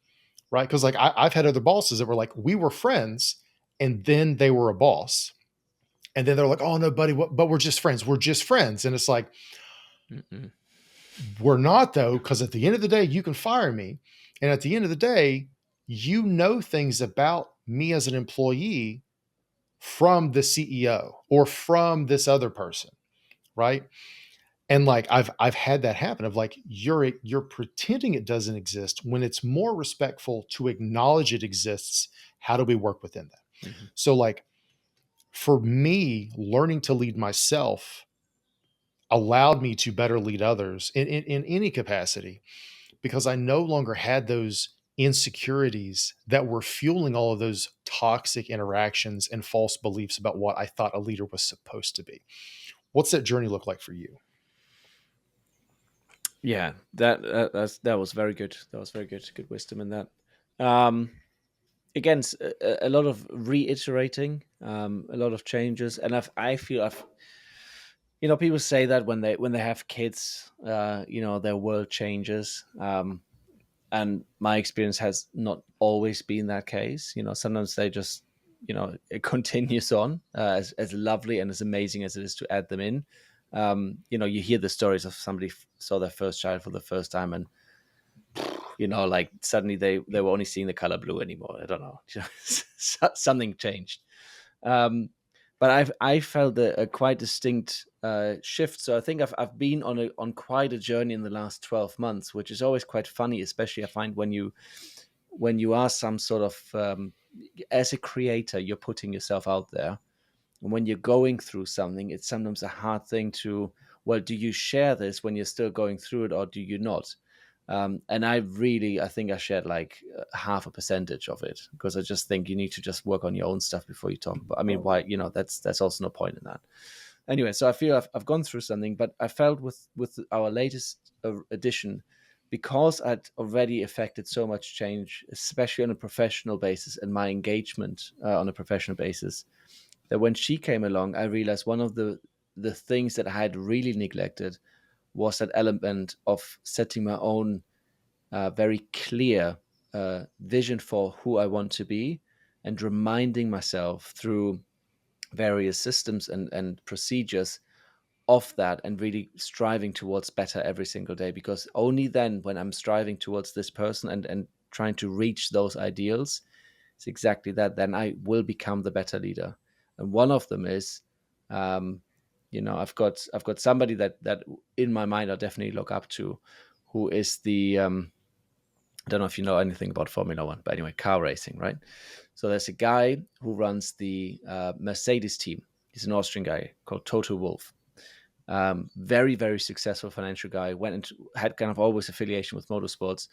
right? Because like I've had other bosses that were like, we were friends, and then they were a boss, and then they're like, oh no, buddy, but we're just friends. We're just friends, and it's like, Hmm. we're not though, because at the end of the day, you can fire me, and at the end of the day, you know things about me as an employee from the CEO or from this other person, right? And like I've had that happen of like you're pretending it doesn't exist when it's more respectful to acknowledge it exists. How do we work within that? Hmm. So like for me, learning to lead myself allowed me to better lead others in any capacity, because I no longer had those insecurities that were fueling all of those toxic interactions and false beliefs about what I thought a leader was supposed to be. What's that journey look like for you? Yeah, that was very good. That was very good. Good wisdom in that. Um, Again, a lot of reiterating, a lot of changes, and I feel I've people say that when they have kids, their world changes. And my experience has not always been that case. Sometimes they just it continues on, as lovely and as amazing as it is to add them in. You hear the stories of somebody saw their first child for the first time, and like suddenly they were only seeing the color blue anymore. I don't know. Something changed. Um, but I felt a quite distinct shift. So I think I've been on quite a journey in the last 12 months, which is always quite funny, especially I find when you are some sort of as a creator, you're putting yourself out there, and when you're going through something, it's sometimes a hard thing to, well, do you share this when you're still going through it, or do you not? And I think I shared like half a percentage of it, because I just think you need to just work on your own stuff before you talk about. I mean, why? That's also no point in that. Anyway, so I feel I've gone through something, but I felt with our latest edition, because I'd already affected so much change, especially on a professional basis, and my engagement on a professional basis, that when she came along, I realized one of the things that I had really neglected was that element of setting my own very clear vision for who I want to be, and reminding myself through various systems and procedures of that, and really striving towards better every single day. Because only then, when I'm striving towards this person and trying to reach those ideals, it's exactly that, then I will become the better leader. And one of them is, um, I've got somebody that in my mind I definitely look up to, who is the I don't know if you know anything about Formula One, but anyway, car racing, right? So there's a guy who runs the Mercedes team. He's an Austrian guy called Toto Wolff. Very, very successful financial guy. Went into had kind of always affiliation with motorsports.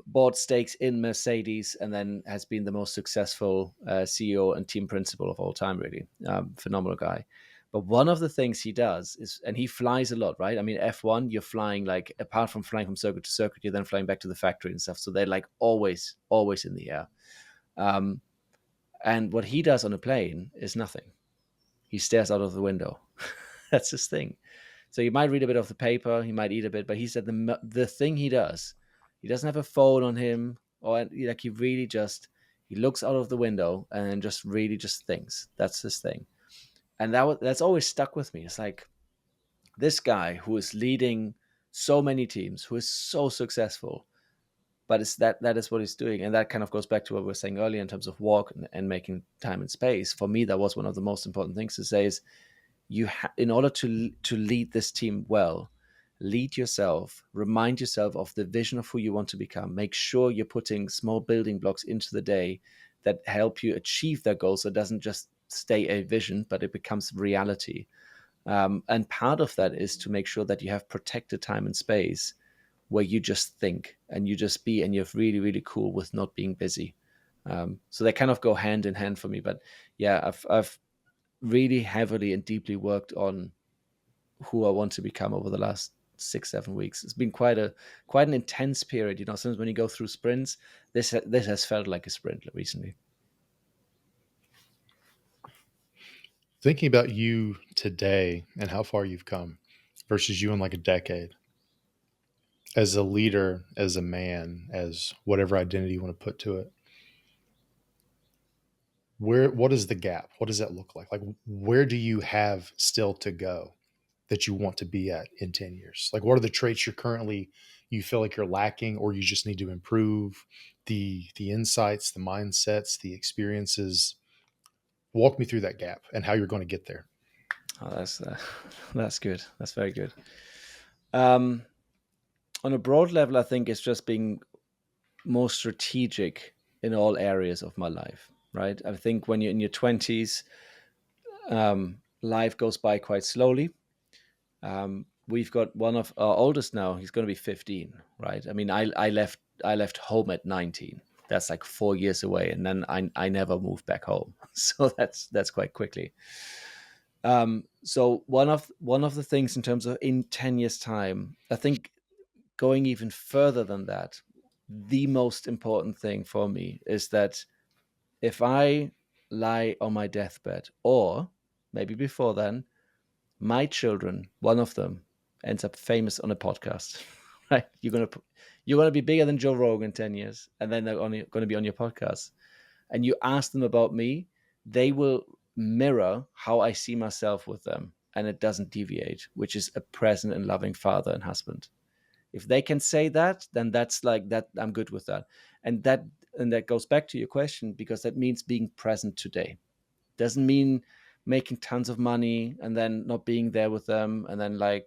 Bought stakes in Mercedes, and then has been the most successful CEO and team principal of all time. Really, phenomenal guy. But one of the things he does is, and he flies a lot, right? I mean, F1, you're flying, like, apart from flying from circuit to circuit, you're then flying back to the factory and stuff. So they're like always, always in the air. Um, and what he does on a plane is nothing. He stares out of the window. That's his thing. So you might read a bit of the paper, he might eat a bit, but he said the thing he does He doesn't have a phone on him, or like he really just he looks out of the window and just really just thinks. That's his thing, and that's always stuck with me. It's like this guy who is leading so many teams, who is so successful, but it's that is what he's doing, and that kind of goes back to what we were saying earlier in terms of work and making time and space. For me, that was one of the most important things to say is in order to lead this team well, lead yourself, remind yourself of the vision of who you want to become, make sure you're putting small building blocks into the day that help you achieve that goal, so it doesn't just stay a vision but it becomes reality. And part of that is to make sure that you have protected time and space where you just think and you just be, and you're really, really cool with not being busy. So they kind of go hand in hand for me. But yeah, I've really heavily and deeply worked on who I want to become over the last 6-7 weeks. It's been quite an intense period. Sometimes when you go through sprints, this has felt like a sprint recently. Thinking about you today and how far you've come versus you in like a decade, as a leader, as a man, as whatever identity you want to put to it, what is the gap? What does that look like? Like, where do you have still to go that you want to be at in 10 years? Like, what are the traits you feel like you're lacking, or you just need to improve? The insights, the mindsets, the experiences. Walk me through that gap and how you're going to get there. Oh, that's good. That's very good. On a broad level, I think it's just being more strategic in all areas of my life, right? I think when you're in your 20s, life goes by quite slowly. We've got one of our oldest now. He's going to be 15, right? I mean, I left home at 19. That's like 4 years away, and then I never moved back home. So that's quite quickly. So one of the things in terms of in 10 years time, I think going even further than that, the most important thing for me is that if I lie on my deathbed, or maybe before then, my children, one of them, ends up famous on a podcast, right? You're gonna be bigger than Joe Rogan in 10 years, and then they're only gonna be on your podcast. And you ask them about me, they will mirror how I see myself with them, and it doesn't deviate, which is a present and loving father and husband. If they can say that, then that's like that. I'm good with that. And that goes back to your question, because that means being present today. Doesn't mean making tons of money and then not being there with them and then like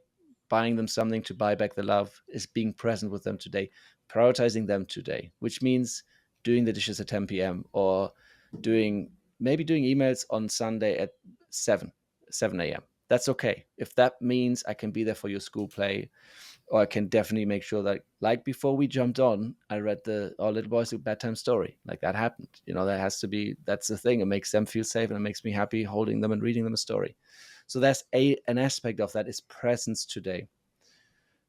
buying them something to buy back the love. Is being present with them today, prioritizing them today, which means doing the dishes at 10 p.m. or doing emails on Sunday at 7 a.m. That's okay. If that means I can be there for your school play, or I can definitely make sure that, like before we jumped on, I read our little boy's bedtime story. Like that happened. That's the thing. It makes them feel safe, and it makes me happy holding them and reading them a story. So that's an aspect of that is presence today.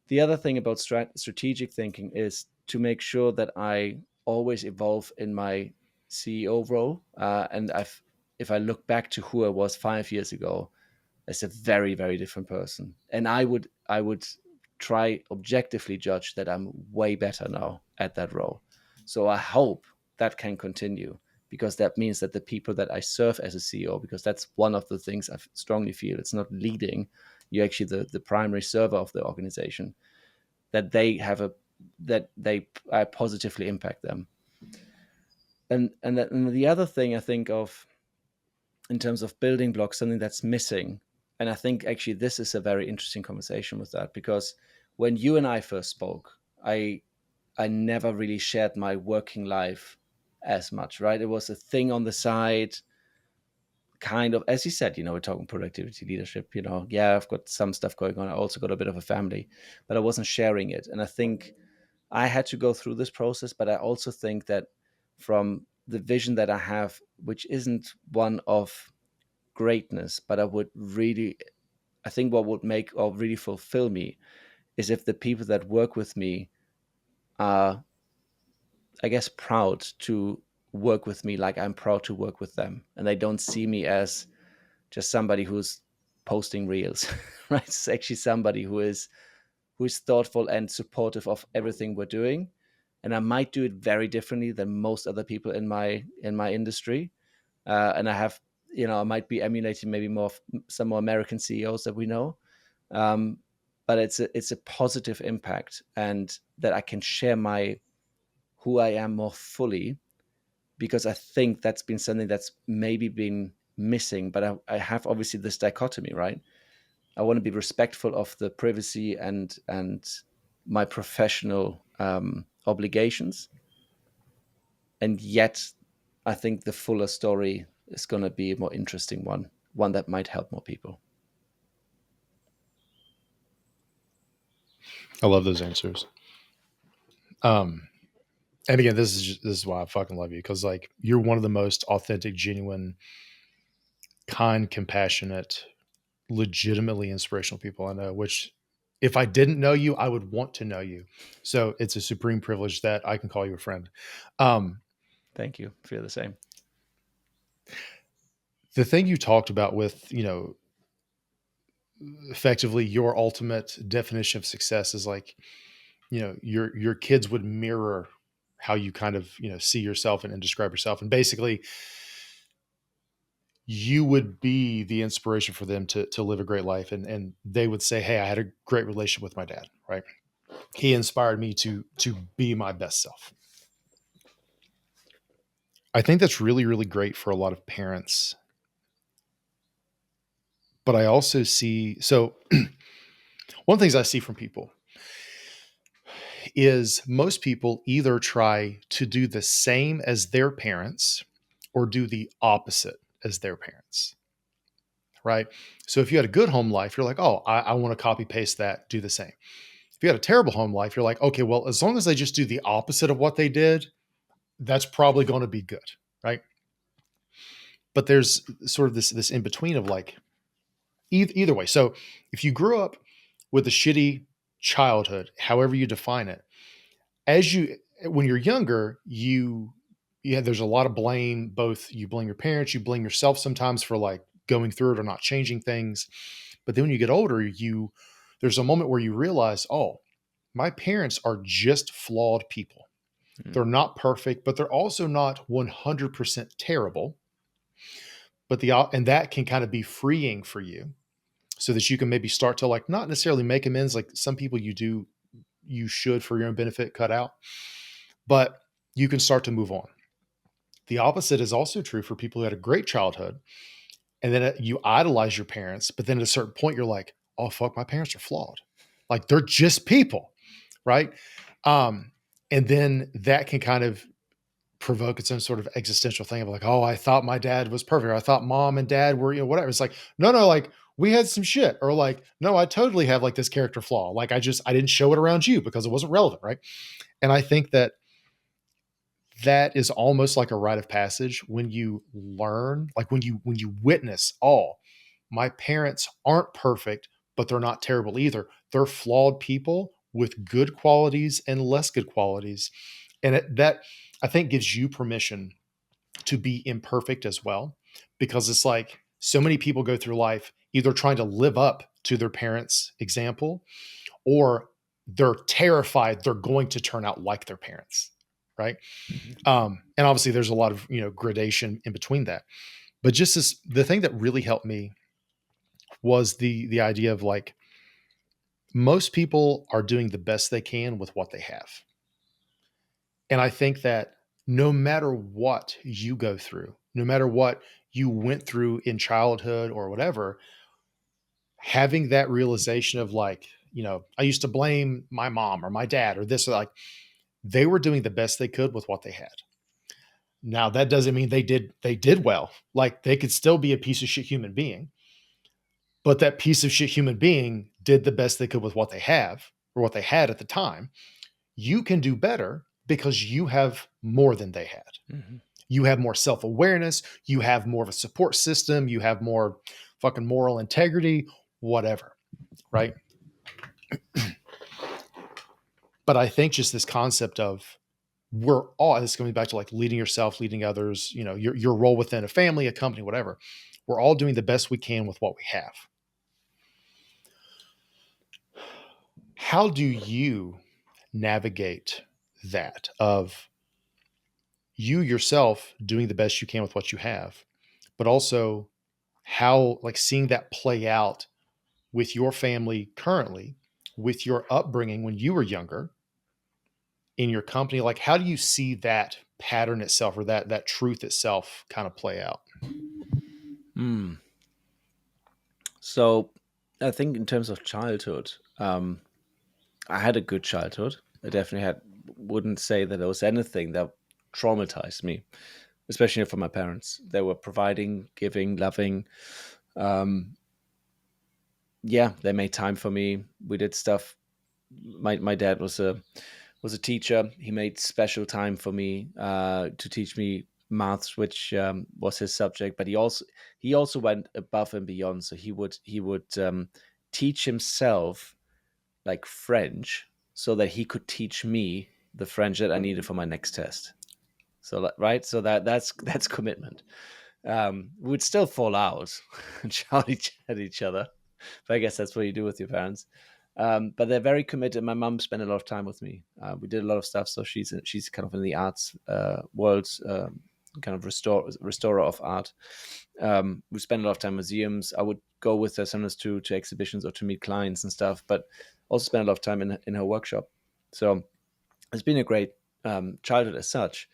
The other thing about strategic thinking is to make sure that I always evolve in my CEO role. And if I look back to who I was 5 years ago, as a very, very different person. And I would try objectively judge that I'm way better now at that role. So I hope that can continue, because that means that the people that I serve as a CEO, because that's one of the things I strongly feel, it's not leading, you're actually the primary server of the organization, that I positively impact them. And the other thing I think of in terms of building blocks, something that's missing. And I think actually this is a very interesting conversation with that, because when you and I first spoke, I never really shared my working life as much, right? It was a thing on the side, kind of, as you said, we're talking productivity, leadership, yeah, I've got some stuff going on. I also got a bit of a family, but I wasn't sharing it. And I think I had to go through this process, but I also think that from the vision that I have, which isn't one of greatness, but I think what would make or really fulfill me is if the people that work with me are, I guess, proud to work with me like I'm proud to work with them, and they don't see me as just somebody who's posting reels, right? It's actually somebody who is thoughtful and supportive of everything we're doing. and I might do it very differently than most other people in my industry. And I have, I might be emulating maybe some more American CEOs that we know, um, but it's a positive impact, and that I can share my who I am more fully, because I think that's been something that's maybe been missing. But I have obviously this dichotomy, right? I want to be respectful of the privacy and my professional obligations, and yet I think the fuller story is going to be a more interesting one that might help more people. I love those answers. Um, and again, this is why I fucking love you, because like you're one of the most authentic, genuine, kind, compassionate, legitimately inspirational people I know. Which, if I didn't know you, I would want to know you. So it's a supreme privilege that I can call you a friend. Um, Thank you. Feel the same. the thing you talked about with, effectively your ultimate definition of success is like, your kids would mirror how you kind of, see yourself and describe yourself. And basically you would be the inspiration for them to live a great life. And they would say, hey, I had a great relationship with my dad, right? He inspired me to be my best self. I think that's really, really great for a lot of parents. But I also see, so one of the things I see from people is most people either try to do the same as their parents or do the opposite as their parents, right? So if you had a good home life, you're like, oh, I want to copy paste that, do the same. If you had a terrible home life, you're like, okay, well, as long as they just do the opposite of what they did, that's probably going to be good, right? But there's sort of this in between of like either way. So if you grew up with a shitty childhood, however you define it, as you when you're younger, there's a lot of blame. Both you blame your parents, you blame yourself sometimes for like going through it or not changing things. But then when you get older, there's a moment where you realize, oh, my parents are just flawed people. Mm. They're not perfect, but they're also not 100% terrible. But and that can kind of be freeing for you, so that you can maybe start to like not necessarily make amends like some people you should for your own benefit cut out, but you can start to move on. The opposite is also true for people who had a great childhood, and then you idolize your parents, but then at a certain point you're like, oh fuck, my parents are flawed. Like they're just people, right? Um, and then that can kind of provoke its own sort of existential thing of like, oh, I thought my dad was perfect. Or I thought mom and dad were, whatever. It's like, no, like we had some shit. Or like, no, I totally have like this character flaw. Like I didn't show it around you because it wasn't relevant, right? And I think that is almost like a rite of passage when you learn, like when you witness, oh, my parents aren't perfect, but they're not terrible either. They're flawed people with good qualities and less good qualities. And that I think gives you permission to be imperfect as well, because it's like so many people go through life either trying to live up to their parents' example, or they're terrified they're going to turn out like their parents, right? Mhm. And obviously there's a lot of gradation in between that. But just the thing that really helped me was the idea of like, most people are doing the best they can with what they have. And I think that no matter what you go through, no matter what you went through in childhood or whatever, having that realization of like, I used to blame my mom or my dad or this, or like, they were doing the best they could with what they had. Now that doesn't mean they did well. Like they could still be a piece of shit human being, but that piece of shit human being did the best they could with what they have or what they had at the time. You can do better because you have more than they had. Mhm. You have more self awareness. You have more of a support system. You have more fucking moral integrity, whatever. Right. But I think just this concept of we're all, this is coming back to like leading yourself, leading others, your role within a family, a company, whatever. We're all doing the best we can with what we have. How do you navigate that of you yourself doing the best you can with what you have, but also how, like, seeing that play out with your family currently, with your upbringing when you were younger, in your company. Like, how do you see that pattern itself, or that truth itself kind of play out? Hmm. So I think in terms of childhood, I had a good childhood. I definitely had. Wouldn't say that there was anything that traumatized me, especially from my parents. They were providing, giving, loving. Um, yeah, they made time for me. We did stuff. My dad was a teacher. He made special time for me to teach me maths, which was his subject. But he also went above and beyond. So he would teach himself like French so that he could teach me the French that I needed for my next test. So right, so that's commitment. We'd still fall out and shout at each other, but I guess that's what you do with your parents. But they're very committed. My mum spent a lot of time with me. We did a lot of stuff, so she's kind of in the arts world, kind of restorer of art. We spent a lot of time in museums. I would go with her sometimes to exhibitions or to meet clients and stuff, but also spent a lot of time in her workshop. So it's been a great childhood as such.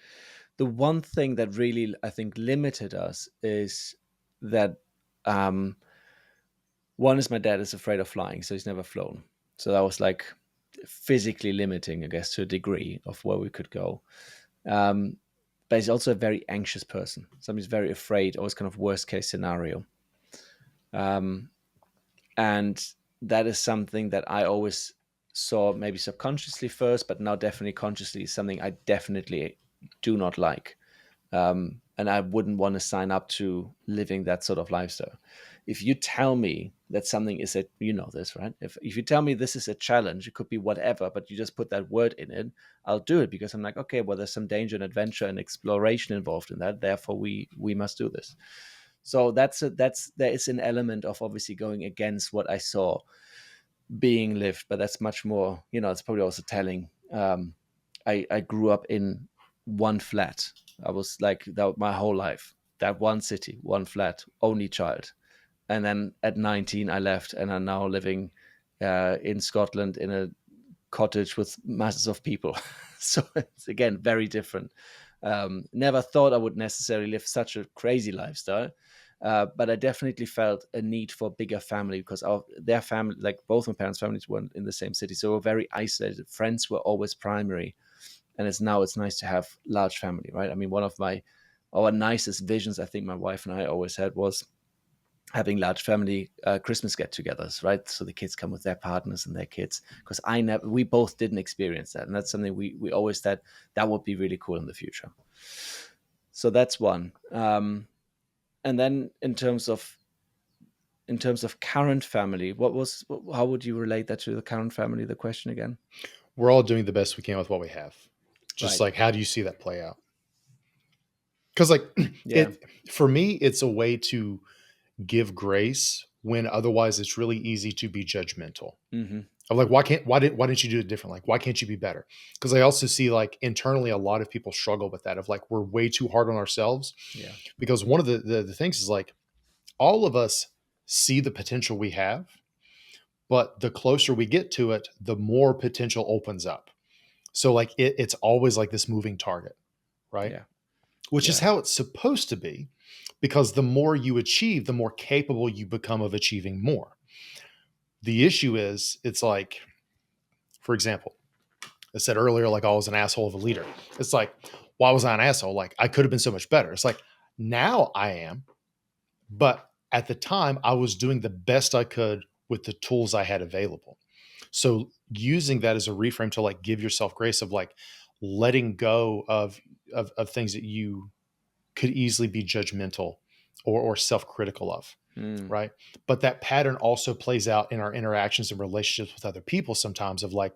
The one thing that really I think limited us is that um, one is my dad is afraid of flying, so he's never flown. So that was like physically limiting, I guess, to a degree of where we could go. Um, but he's also a very anxious person. So he's very afraid, always kind of worst case scenario. Um, and that is something that I always saw maybe subconsciously first, but now definitely consciously is something I definitely do not like. And I wouldn't want to sign up to living that sort of lifestyle. If you tell me that something is you know this, right? If you tell me this is a challenge, it could be whatever, but you just put that word in it, I'll do it because I'm like, okay, well, there's some danger and adventure and exploration involved in that. Therefore, we must do this. So there is an element of obviously going against what I saw being lived, but that's much more, it's probably also telling. I grew up in one flat. I was like that my whole life. That one city, one flat, only child. And then at 19, I left, and I'm now living in Scotland in a cottage with masses of people. So it's again very different. Never thought I would necessarily live such a crazy lifestyle, but I definitely felt a need for a bigger family because their family, like both my parents' families, weren't in the same city, so we're very isolated. Friends were always primary, and it's nice to have large family, right? I mean, one of our nicest visions, I think my wife and I always had, was having large family Christmas get-togethers, right? So the kids come with their partners and their kids. Because we both didn't experience that, and that's something we always said that would be really cool in the future. So that's one. And then in terms of current family, how would you relate that to the current family? The question again, We're all doing the best we can with what we have. Just right? like, how do you see that play out? Because, like, Yeah. it for me, it's a way to give grace when otherwise it's really easy to be judgmental. Mm-hmm. I'm like, why didn't you do it different? Like, why can't you be better? Because I also see, like, internally, a lot of people struggle with that, of like, we're way too hard on ourselves. Yeah. Because one of the things is, like, all of us see the potential we have, but the closer we get to it, the more potential opens up. So, like, it's always like this moving target, right? Yeah. Which is Yeah. how it's supposed to be, because the more you achieve, the more capable you become of achieving more. The issue is, it's like, for example, I said earlier, like, I was an asshole of a leader. It's like, why was I an asshole? Like, I could have been so much better. It's like, now I am, but at the time, I was doing the best I could with the tools I had available. So using that as a reframe to, like, give yourself grace of, like, letting go of things that you could easily be judgmental or self-critical of, Mm. right? But that pattern also plays out in our interactions and relationships with other people sometimes, of like,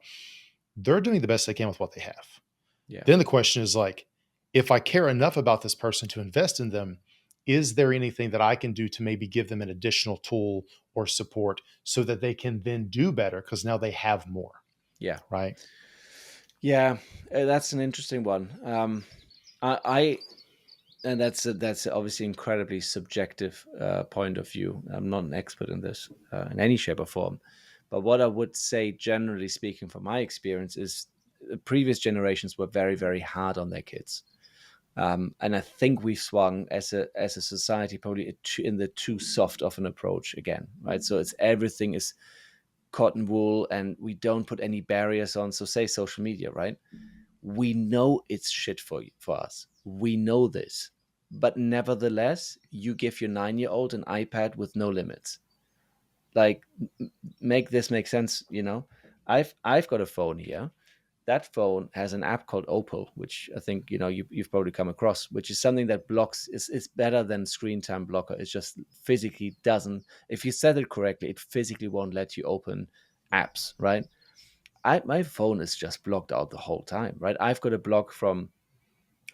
they're doing the best they can with what they have. Yeah. Then the question is, like, if I care enough about this person to invest in them, is there anything that I can do to maybe give them an additional tool or support so that they can then do better because now they have more, Yeah. right? Yeah, that's an interesting one. I and that's obviously incredibly subjective point of view. I'm not an expert in this in any shape or form, but what I would say, generally speaking, from my experience, is the previous generations were very, very hard on their kids, and I think we've swung as a society probably in the too soft of an approach again, right? So it's everything is cotton wool, and we don't put any barriers on. So say social media, right? We know it's shit for us. We know this. But nevertheless, you give your 9-year-old an iPad with no limits. Like, make this make sense, you know? I've got a phone here. That phone has an app called Opal, which I think you've probably come across, which is something that blocks. Is better than screen time blocker. It just physically doesn't. If you set it correctly, it physically won't let you open apps, right? My phone is just blocked out the whole time, right? I've got a block from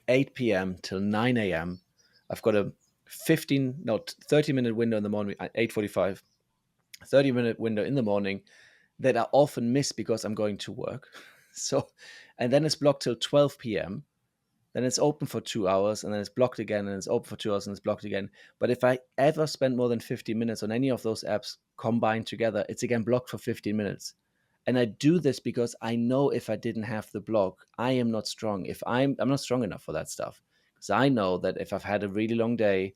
8 p.m. till 9 a.m. I've got a 30-minute window in the morning at 8:45, 30-minute window in the morning that I often miss because I'm going to work. So, and then it's blocked till 12 p.m. Then it's open for 2 hours, and then it's blocked again, and it's open for 2 hours, and it's blocked again. But if I ever spend more than 50 minutes on any of those apps combined together, it's again blocked for 15 minutes. And I do this because I know if I didn't have the block, I am not strong. If I'm not strong enough for that stuff, because I know that if I've had a really long day,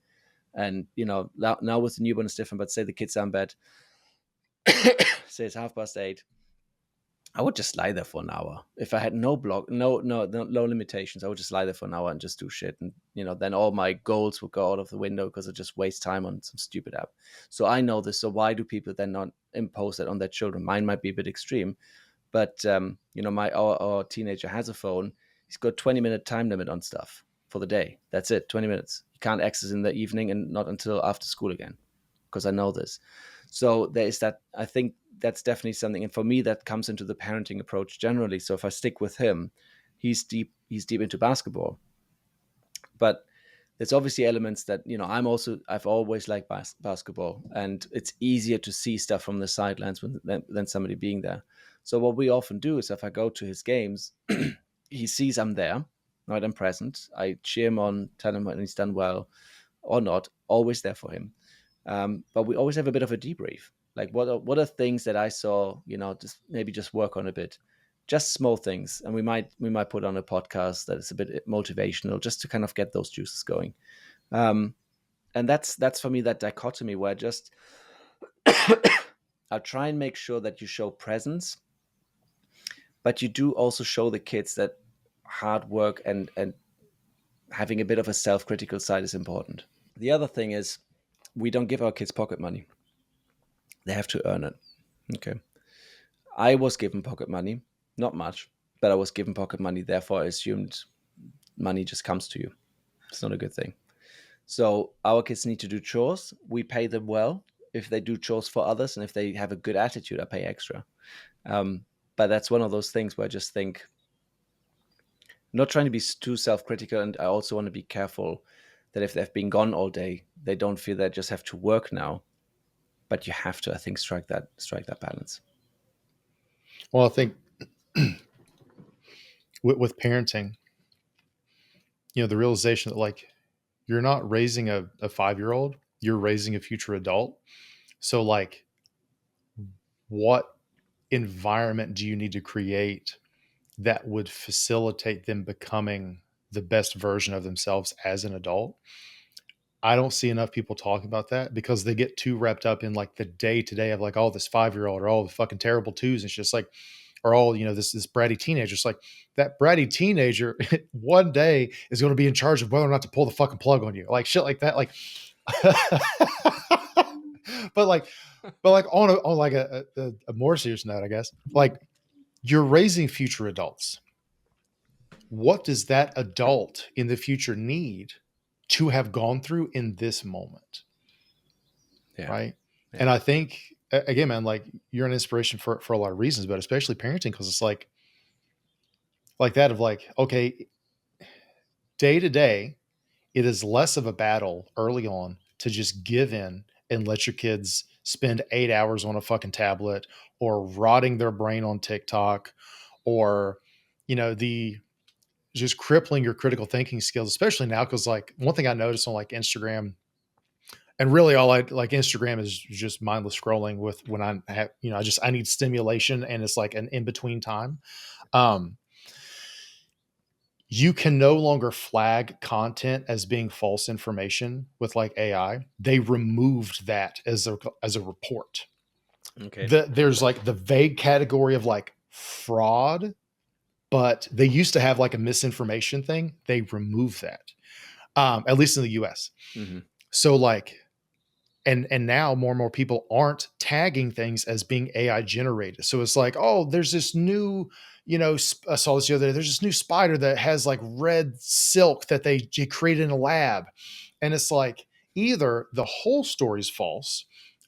and now with the newborn it's different, but say the kids are in bed, say it's 8:30, I would just lie there for an hour. If I had no block, no limitations, I would just lie there for an hour and just do shit. And then all my goals would go out of the window because I just waste time on some stupid app. So I know this. So why do people then not impose that on their children? Mine might be a bit extreme, but my our teenager has a phone. He's got 20-minute time limit on stuff for the day. That's it, 20 minutes. He can't access in the evening and not until after school again, because I know this. So there is that. I think that's definitely something, and for me, that comes into the parenting approach generally. So if I stick with him, he's deep into basketball, but there's obviously elements that I've always liked basketball, and it's easier to see stuff from the sidelines than somebody being there. So what we often do is, if I go to his games, he sees I'm there, right? I'm present. I cheer him on, tell him when he's done well or not. Always there for him. But we always have a bit of a debrief. Like, what are things that I saw, just work on a bit, just small things, and we might put on a podcast that is a bit motivational, just to kind of get those juices going. Um, and that's for me, that dichotomy where just I try and make sure that you show presence, but you do also show the kids that hard work and having a bit of a self-critical side is important. The other thing is, we don't give our kids pocket money. They have to earn it. Okay. I was given pocket money, not much, but I was given pocket money. Therefore, I assumed money just comes to you. It's not a good thing. So our kids need to do chores. We pay them well if they do chores for others, and if they have a good attitude, I pay extra. But that's one of those things where I just think, not trying to be too self-critical, and I also want to be careful that if they've been gone all day, they don't feel they just have to work now. But you have to, I think, strike that balance. Well, I think with parenting, the realization that, like, you're not raising a 5-year-old, you're raising a future adult. So, like, what environment do you need to create that would facilitate them becoming the best version of themselves as an adult? I don't see enough people talking about that because they get too wrapped up in, like, the day to day of, like, oh, this 5-year-old or all the fucking terrible twos. It's just like, or all, this bratty teenager. It's like, that bratty teenager one day is going to be in charge of whether or not to pull the fucking plug on you, like shit like that. Like, but like, on like a more serious note, I guess, like, you're raising future adults. What does that adult in the future need to have gone through in this moment? Yeah. Right. And Yeah. I think, again, man, like, you're an inspiration for a lot of reasons, but especially parenting, because it's like that of, like, okay, day to day, it is less of a battle early on to just give in and let your kids spend 8 hours on a fucking tablet, or rotting their brain on TikTok, or the just crippling your critical thinking skills, especially now. Cause like one thing I noticed on like Instagram, and really all I like Instagram is just mindless scrolling with when I have, I need stimulation and it's like an in between time. Um, you can no longer flag content as being false information with like AI. They removed that as a report. Okay. There's like the vague category of like fraud, but they used to have like a misinformation thing. They removed that, at least in the US. Mm-hmm. So like, and now more and more people aren't tagging things as being AI generated. So it's like, oh, there's this new, I saw this the other day. There's this new spider that has like red silk that they created in a lab, and it's like either the whole story is false,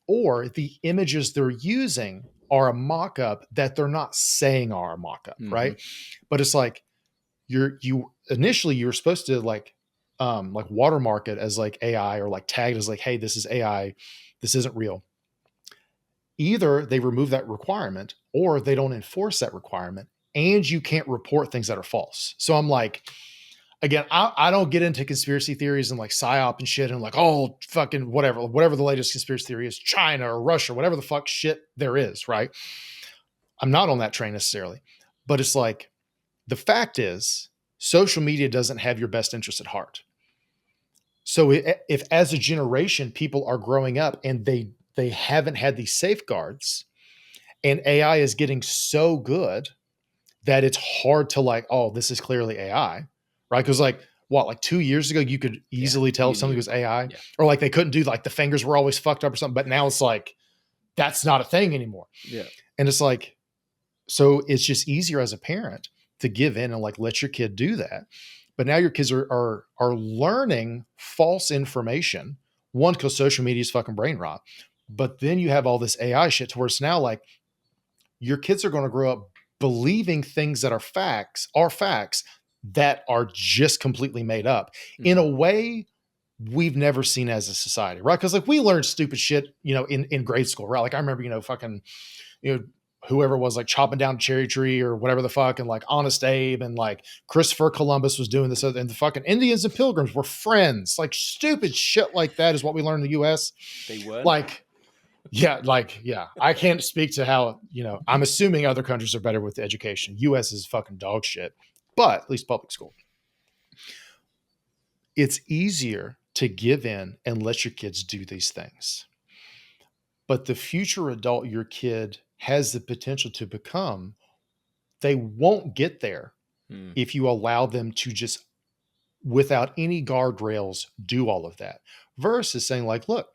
or the images they're using are a mock-up that they're not saying are a mock-up, Mm-hmm. right? But it's like you initially you were supposed to like watermark it as like AI or like tagged as like, hey, this is AI, this isn't real. Either they remove that requirement or they don't enforce that requirement, and you can't report things that are false. So I'm like, again, I don't get into conspiracy theories and like psyop and shit and like, oh, fucking whatever the latest conspiracy theory is, China or Russia, whatever the fuck shit there is, right? I'm not on that train necessarily. But it's like, the fact is, social media doesn't have your best interest at heart. So if as a generation people are growing up and they haven't had these safeguards, and AI is getting so good that it's hard to like, oh, this is clearly AI, right? Because like what, like 2 years ago, you could Yeah, easily tell you if something knew. was AI, Yeah. or like they couldn't do like the fingers were always fucked up or something. But now it's like that's not a thing anymore. Yeah. And it's like, so it's just easier as a parent to give in and like let your kid do that. But now your kids are learning false information. One, because social media is fucking brain rot. But then you have all this AI shit to where it's now like your kids are going to grow up believing things that are facts that are just completely made up in Mm-hmm. a way we've never seen as a society, right? Because like we learned stupid shit, in grade school, right? Like I remember, fucking, you know, whoever was like chopping down a cherry tree or whatever the fuck, and like Honest Abe and like Christopher Columbus was doing this, and the fucking Indians and Pilgrims were friends. Like stupid shit like that is what we learned in the U.S. They weren't. Like, yeah, I can't speak to how, I'm assuming other countries are better with education. U.S. is fucking dog shit, but at least public school. It's easier to give in and let your kids do these things. But the future adult your kid has the potential to become, they won't get there Mm. if you allow them to just, without any guardrails, do all of that. Versus saying, like, look,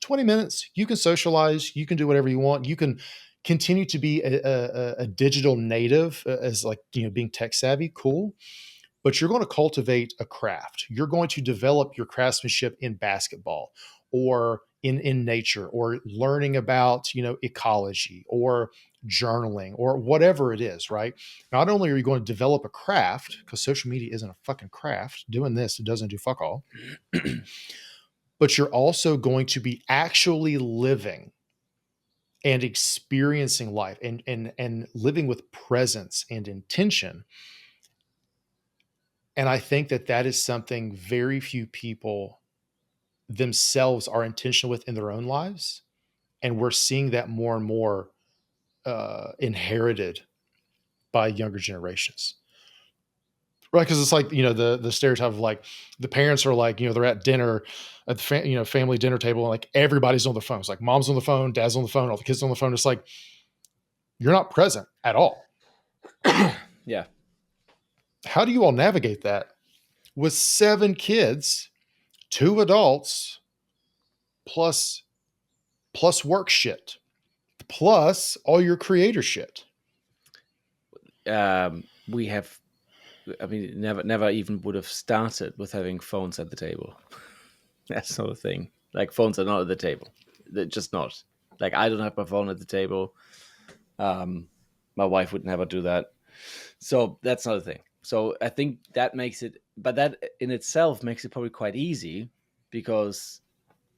20 minutes, you can socialize, you can do whatever you want, you can continue to be a digital native, as like, being tech savvy, cool. But you're going to cultivate a craft. You're going to develop your craftsmanship in basketball or in nature, or learning about, ecology or journaling or whatever it is, right? Not only are you going to develop a craft, because social media isn't a fucking craft, doing this, it doesn't do fuck all, but you're also going to be actually living and experiencing life and living with presence and intention. And I think that is something very few people themselves are intentional with in their own lives. And we're seeing that more and more inherited by younger generations. Right. Because it's like, the stereotype of like the parents are like, they're at dinner at the family dinner table, and like everybody's on their phones. Like mom's on the phone, dad's on the phone, all the kids on the phone. It's like you're not present at all. Yeah. How do you all navigate that with 7 kids, 2 adults, plus work shit, plus all your creator shit? We have, I mean, never even would have started with having phones at the table. That's not a thing. Like phones are not at the table. They're just not. Like I don't have my phone at the table. My wife would never do that. So that's not a thing. So I think that makes it, but that in itself makes it probably quite easy because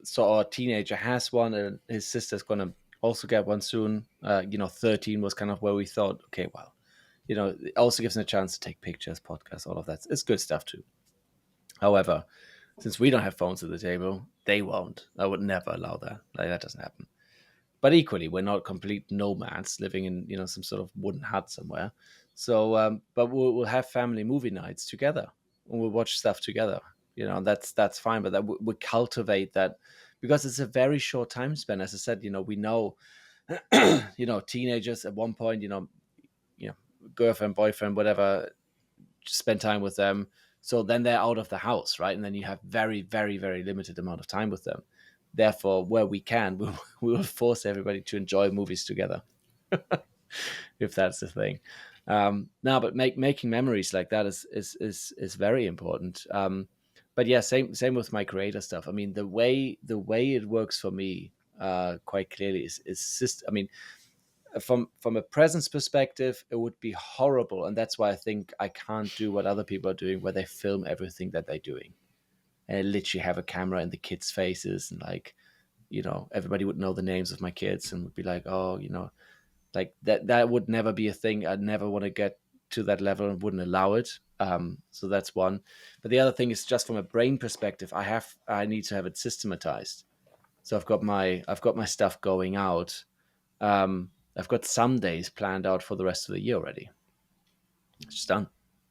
so our teenager has one and his sister's going to also get one soon. 13 was kind of where we thought, okay, well, it also gives them a chance to take pictures, podcasts, all of that. It's good stuff too. However, since we don't have phones at the table, they won't. I would never allow that. Like, that doesn't happen. But equally, we're not complete nomads living in some sort of wooden hut somewhere. So, but we'll have family movie nights together, and we'll watch stuff together. And that's fine. But that we cultivate that, because it's a very short time span. As I said, we know, teenagers at one point, you know, girlfriend, boyfriend, whatever, spend time with them. So then they're out of the house, right? And then you have very, very, very limited amount of time with them. Therefore, where we can, we will force everybody to enjoy movies together, if that's the thing. Now, but making memories like that is very important. But yeah, same with my creator stuff. I mean, the way it works for me, quite clearly, I mean, from a presence perspective, it would be horrible, and that's why I think I can't do what other people are doing, where they film everything that they're doing and literally have a camera in the kids' faces, and like, everybody would know the names of my kids and would be like, oh, like that would never be a thing. I'd never want to get to that level and wouldn't allow it. So that's one. But the other thing is, just from a brain perspective, I need to have it systematized. So I've got my stuff going out. I've got some days planned out for the rest of the year already. It's just done.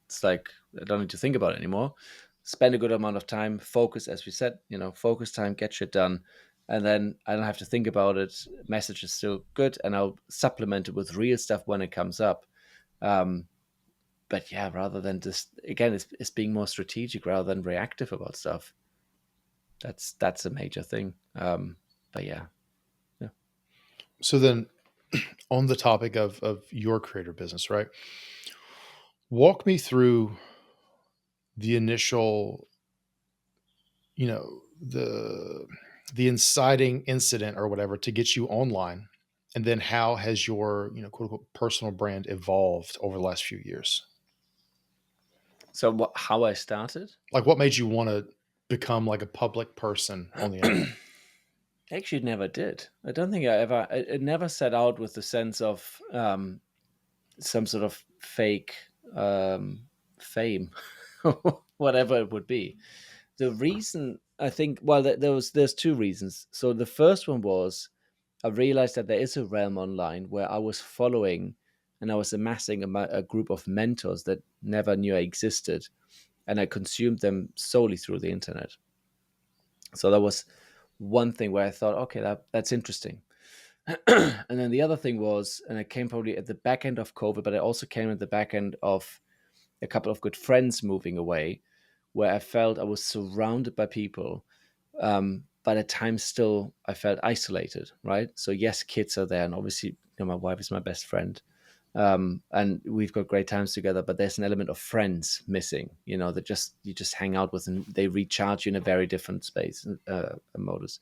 It's like, I don't need to think about it anymore. Spend a good amount of time, focus, as we said, focus time, get shit done. And then I don't have to think about it. Message is still good, and I'll supplement it with real stuff when it comes up. Um, but yeah, rather than just, again, it's being more strategic rather than reactive about stuff. That's a major thing. But yeah. Yeah. So then, on the topic of your creator business, right? Walk me through the initial, the inciting incident or whatever to get you online, and then how has your quote unquote personal brand evolved over the last few years? So how I started? Like, what made you want to become like a public person on the internet? Actually, never did. I don't think it never set out with the sense of some sort of fake fame, whatever it would be. The reason, I think, well, there's two reasons. So the first one was, I realized that there is a realm online where I was following and I was amassing a group of mentors that never knew I existed, and I consumed them solely through the internet. So that was one thing where I thought, okay, that's interesting. And then the other thing was, and it came probably at the back end of COVID, but it also came at the back end of a couple of good friends moving away, where I felt I was surrounded by people, but at times still I felt isolated. Right. So yes, kids are there, and obviously, my wife is my best friend, and we've got great times together. But there's an element of friends missing. That you just hang out with, and they recharge you in a very different space, modus.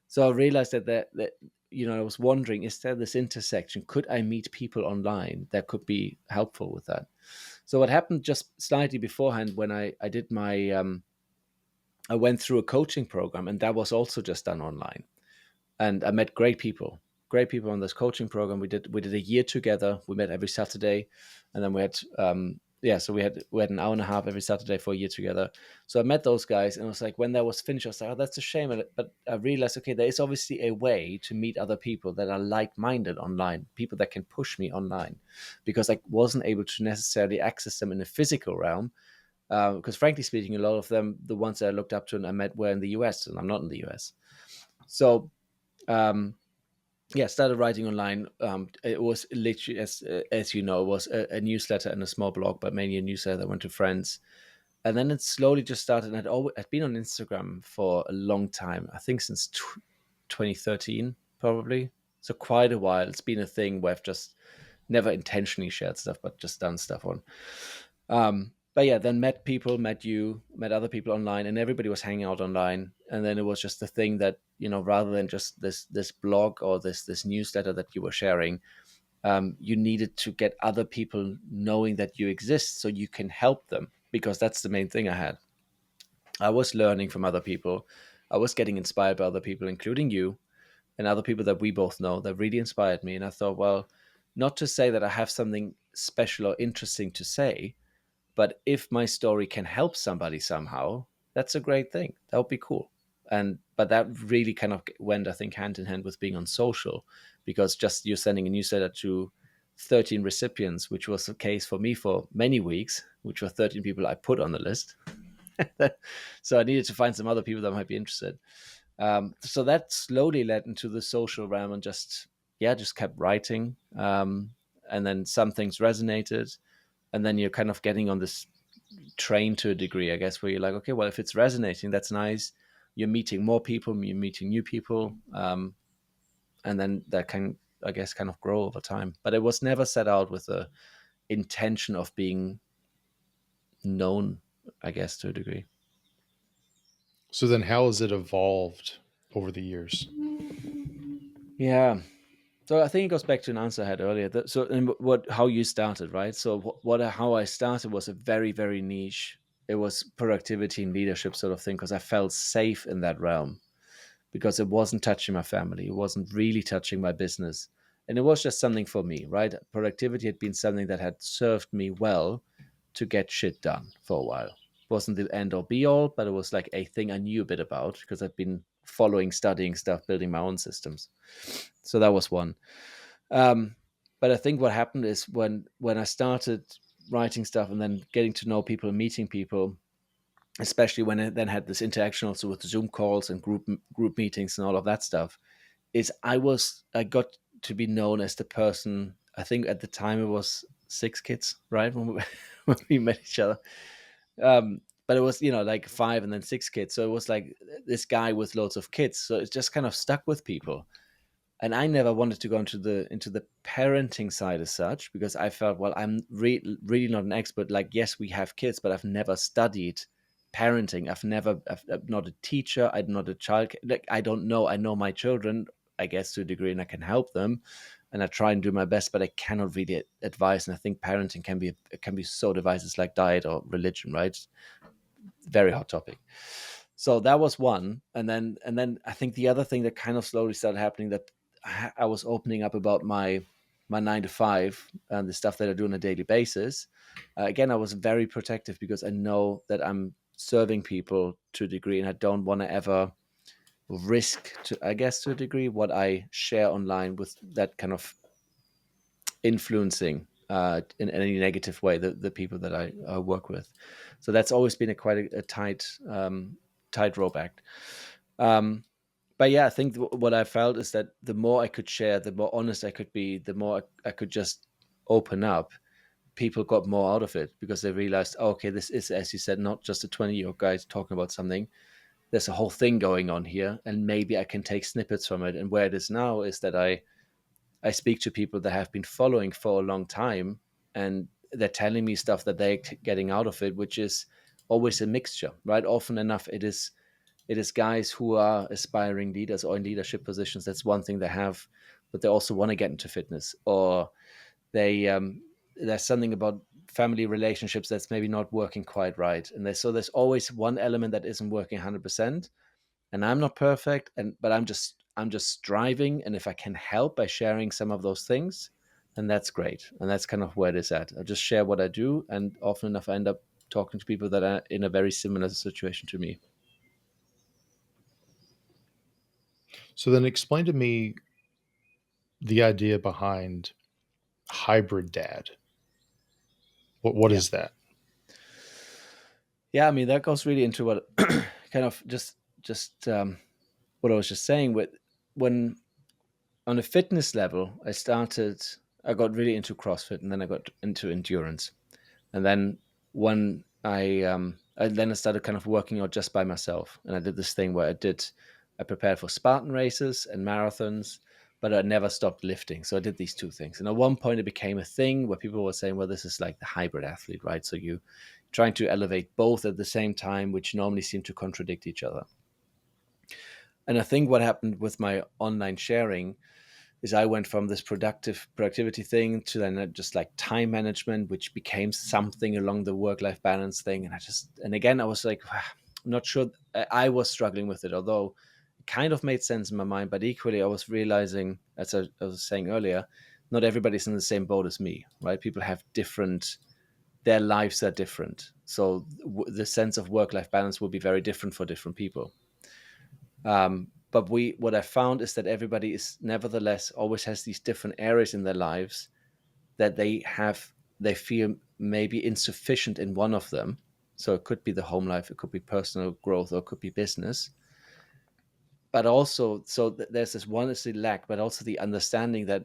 So I realized that I was wondering, is there this intersection? Could I meet people online that could be helpful with that? So what happened just slightly beforehand, when I did my I went through a coaching program, and that was also just done online, and I met great people on this coaching program. We did a year together. We met every Saturday, and then we had so we had an hour and a half every Saturday for a year together. So I met those guys, and it was like, when that was finished, I was like, oh, that's a shame. But I realized, okay, there is obviously a way to meet other people that are like-minded online, people that can push me online, because I wasn't able to necessarily access them in the physical realm. Because frankly speaking, a lot of them, the ones that I looked up to and I met, were in the US, and I'm not in the US. So um, yeah, started writing online. It was literally, as you know, it was a newsletter and a small blog, but mainly a newsletter that went to friends. And then it slowly just started. And I'd been on Instagram for a long time. I think since 2013, probably. So quite a while. It's been a thing where I've just never intentionally shared stuff, but just done stuff on. But yeah, then met people, met you, met other people online, and everybody was hanging out online. And then it was just the thing that, rather than just this blog or this newsletter that you were sharing, you needed to get other people knowing that you exist so you can help them, because that's the main thing I had. I was learning from other people. I was getting inspired by other people, including you and other people that we both know, that really inspired me. And I thought, well, Not to say that I have something special or interesting to say, but if my story can help somebody somehow, that's a great thing. That would be cool. And but that really kind of went, I think, hand in hand with being on social, because just you're sending a newsletter to 13 recipients, which was the case for me for many weeks, which were 13 people I put on the list. So I needed to find some other people that might be interested. So that slowly led into the social realm, and just kept writing. And then some things resonated, and then you're kind of getting on this train to a degree, I guess, where you're like, okay, well, if it's resonating, that's nice. You're meeting more people, you're meeting new people, and then that can, I guess, kind of grow over time. But it was never set out with the intention of being known, I guess, to a degree. So then how has it evolved over the years? Yeah. So I think it goes back to an answer I had earlier. How you started, right? So how I started was a very, very niche. It was productivity and leadership sort of thing, because I felt safe in that realm, because it wasn't touching my family, it wasn't really touching my business, and it was just something for me, right? Productivity had been something that had served me well to get shit done for a while. It wasn't the end or be all, but it was like a thing I knew a bit about because I'd been following, studying stuff, building my own systems. So that was one. Um, but I think what happened is when I started writing stuff and then getting to know people and meeting people, especially when I then had this interaction also with Zoom calls and group meetings and all of that stuff, is I got to be known as the person. I think at the time it was 6 kids, right, when we met each other. But it was, like 5 and then 6 kids, so it was like this guy with loads of kids. So it just kind of stuck with people, and I never wanted to go into the parenting side as such, because I felt, well, I'm really not an expert. Like, yes, we have kids, but I've never studied parenting. I'm not a teacher. I'm not a child. Like, I don't know. I know my children, I guess, to a degree, and I can help them, and I try and do my best, but I cannot really advise. And I think parenting can be so divisive, like diet or religion, right? Very hot topic. So that was one, and then I think the other thing that kind of slowly started happening, that I was opening up about my 9 to 5 and the stuff that I do on a daily basis. Again, I was very protective, because I know that I'm serving people to a degree, and I don't want to ever risk, to, I guess, to a degree, what I share online with that kind of influencing in any negative way the people that I work with. So that's always been quite a tightrope act. Um, but yeah, I think what I felt is that the more I could share, the more honest I could be, the more I could just open up. People got more out of it, because they realized, oh, okay, this is, as you said, not just a 20-year-old guy talking about something. There's a whole thing going on here, and maybe I can take snippets from it. And where it is now is that I speak to people that have been following for a long time, and they're telling me stuff that they're getting out of it, which is always a mixture, right? Often enough, it is guys who are aspiring leaders or in leadership positions. That's one thing they have, but they also want to get into fitness, or they there's something about family relationships that's maybe not working quite right, and there's always one element that isn't working 100%. And I'm not perfect, but I'm just striving, and if I can help by sharing some of those things, then that's great. And that's kind of where it is at. I just share what I do, and often enough I end up talking to people that are in a very similar situation to me. So then explain to me the idea behind hybrid dad. What Yeah. is that? Yeah, I mean, that goes really into what kind of just what I was just saying. With when on a fitness level, I got really into CrossFit, and then I got into endurance. And then when I started kind of working out just by myself, and I did this thing where I prepared for Spartan races and marathons, but I never stopped lifting. So I did these two things, and at one point it became a thing where people were saying, "Well, this is like the hybrid athlete, right? So you trying to elevate both at the same time, which normally seem to contradict each other." And I think what happened with my online sharing is I went from this productivity thing to then just like time management, which became something along the work-life balance thing. And again, I was like, I'm not sure. I was struggling with it, although it kind of made sense in my mind. But equally, I was realizing, as I was saying earlier, not everybody's in the same boat as me, right? People have different, their lives are different. So the sense of work-life balance will be very different for different people. But what I found is that everybody is nevertheless always has these different areas in their lives that they feel maybe insufficient in one of them. So it could be the home life, it could be personal growth, or it could be business. But also, so there's this one is the lack, but also the understanding that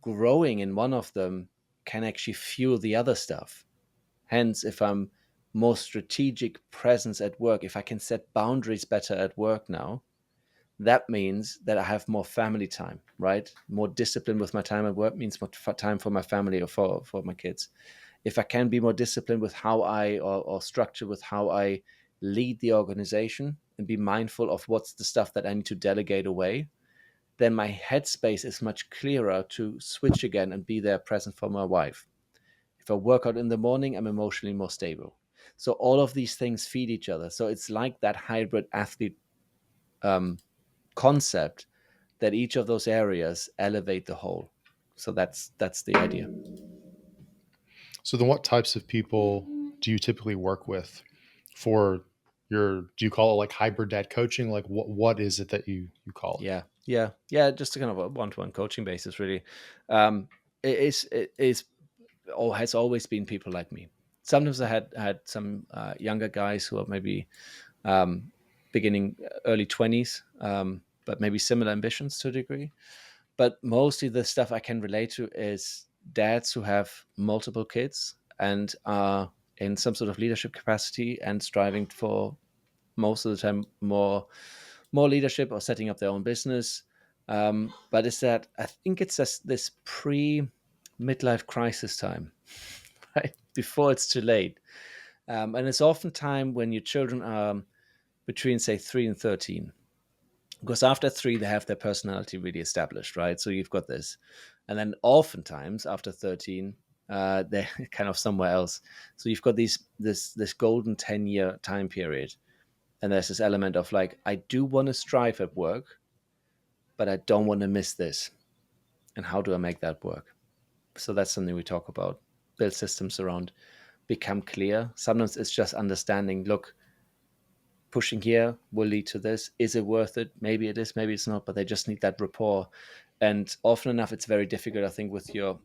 growing in one of them can actually fuel the other stuff. Hence, if I'm more strategic presence at work, if I can set boundaries better at work now, that means that I have more family time, right? More discipline with my time at work means more time for my family or for my kids. If I can be more disciplined with how or structured with how I lead the organization and be mindful of what's the stuff that I need to delegate away, then my headspace is much clearer to switch again and be there present for my wife. If I work out in the morning, I'm emotionally more stable. So all of these things feed each other. So it's like that hybrid athlete um, concept that each of those areas elevate the whole. So that's the idea. So then what types of people do you typically work with for your, do you call it like hybrid dad coaching? Like what is it that you call it? Yeah. Just a kind of a one-to-one coaching basis, really. Um, it is or has always been people like me. Sometimes I had some younger guys who are maybe um, beginning early 20s, but maybe similar ambitions to a degree. But mostly the stuff I can relate to is dads who have multiple kids and are in some sort of leadership capacity and striving for most of the time more leadership or setting up their own business. But it's that I think it's just this pre midlife crisis time, right before it's too late, and it's often time when your children are between say 3 and 13, because after 3 they have their personality really established, right? So you've got this, and then oftentimes after 13 they're kind of somewhere else. So you've got this golden 10-year time period, and there's this element of like, I do want to strive at work, but I don't want to miss this, and how do I make that work? So that's something we talk about, build systems around, become clear. Sometimes it's just understanding, look, pushing here will lead to this. Is it worth it? Maybe it is, maybe it's not, but they just need that rapport. And often enough, it's very difficult, I think, with your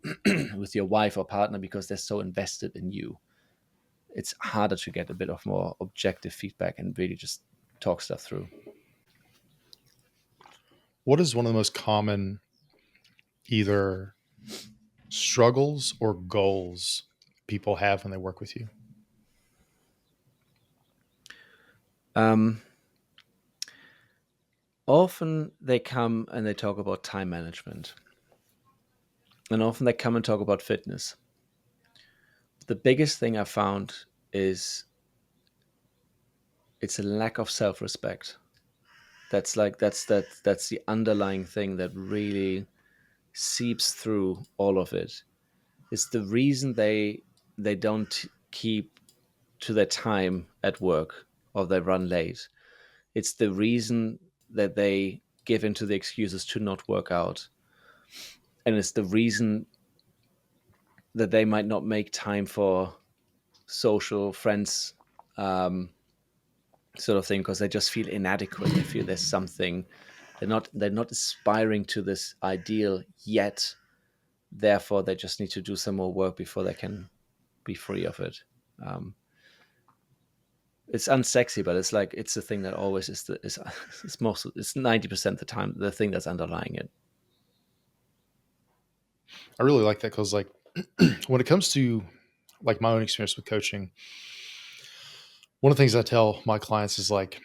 with your wife or partner, because they're so invested in you. It's harder to get a bit of more objective feedback and really just talk stuff through. What is one of the most common either struggles or goals people have when they work with you? Um, Often they come and they talk about time management, and often they come and talk about fitness. The biggest thing I found is it's a lack of self-respect. That's the underlying thing that really seeps through all of it. It's the reason they don't keep to their time at work, or they run late. It's the reason that they give into the excuses to not work out, and it's the reason that they might not make time for social friends, um, sort of thing, because they just feel inadequate. They feel there's something, they're not aspiring to this ideal yet. Therefore, they just need to do some more work before they can be free of it. Um, it's unsexy, but it's like it's the thing that always is it's most, it's 90% of the time the thing that's underlying it. I really like that because like when it comes to like my own experience with coaching, one of the things I tell my clients is like,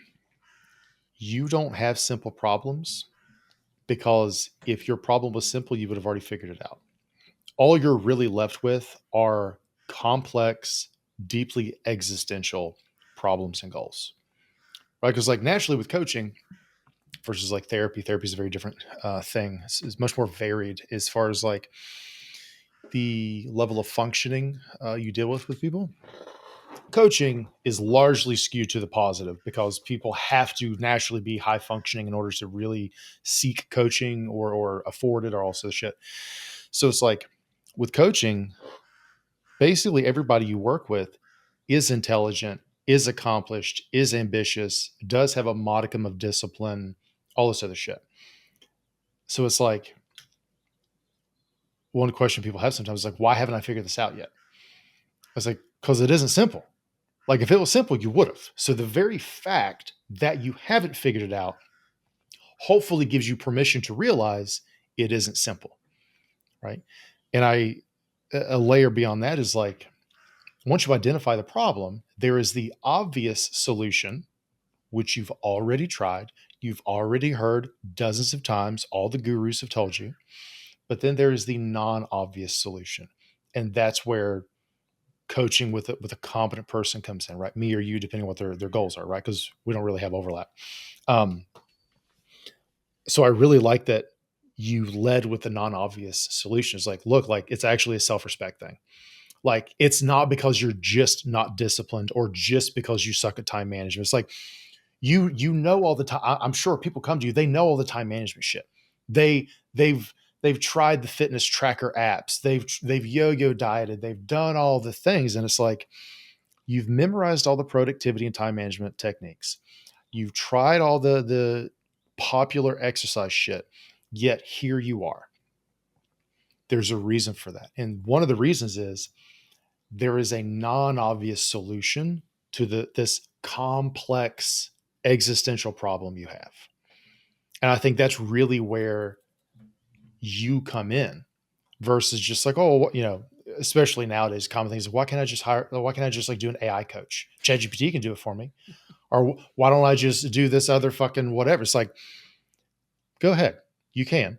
you don't have simple problems, because if your problem was simple, you would have already figured it out. All you're really left with are complex, deeply existential problems and goals, right? Because like naturally with coaching versus like therapy is a very different thing. It's much more varied as far as like the level of functioning you deal with people. Coaching is largely skewed to the positive because people have to naturally be high functioning in order to really seek coaching or afford it or also shit. So it's like with coaching, basically everybody you work with is intelligent, is accomplished, is ambitious, does have a modicum of discipline, all this other shit. So it's like one question people have sometimes is like, why haven't I figured this out yet? I was like, because it isn't simple. Like if it was simple, you would have. So the very fact that you haven't figured it out hopefully gives you permission to realize it isn't simple. Right. And a layer beyond that is like, once you identify the problem, there is the obvious solution, which you've already tried. You've already heard dozens of times. All the gurus have told you. But then there is the non-obvious solution. And that's where coaching with a competent person comes in, right? Me or you, depending on what their goals are, right? Because we don't really have overlap. Um, so I really like that you led with the non-obvious solutions. Like, look, like it's actually a self-respect thing. Like it's not because you're just not disciplined or just because you suck at time management. It's like you know all the time. I'm sure people come to you, they know all the time management shit. They they've tried the fitness tracker apps. They've yo-yo dieted. They've done all the things. And it's like you've memorized all the productivity and time management techniques. You've tried all the popular exercise shit. Yet here you are. There's a reason for that. And one of the reasons is there is a non-obvious solution to this complex existential problem you have. And I think that's really where you come in versus just like, oh, you know, especially nowadays, common things. Why can't I just like do an AI coach? ChatGPT can do it for me. Or why don't I just do this other fucking whatever? It's like, go ahead. You can.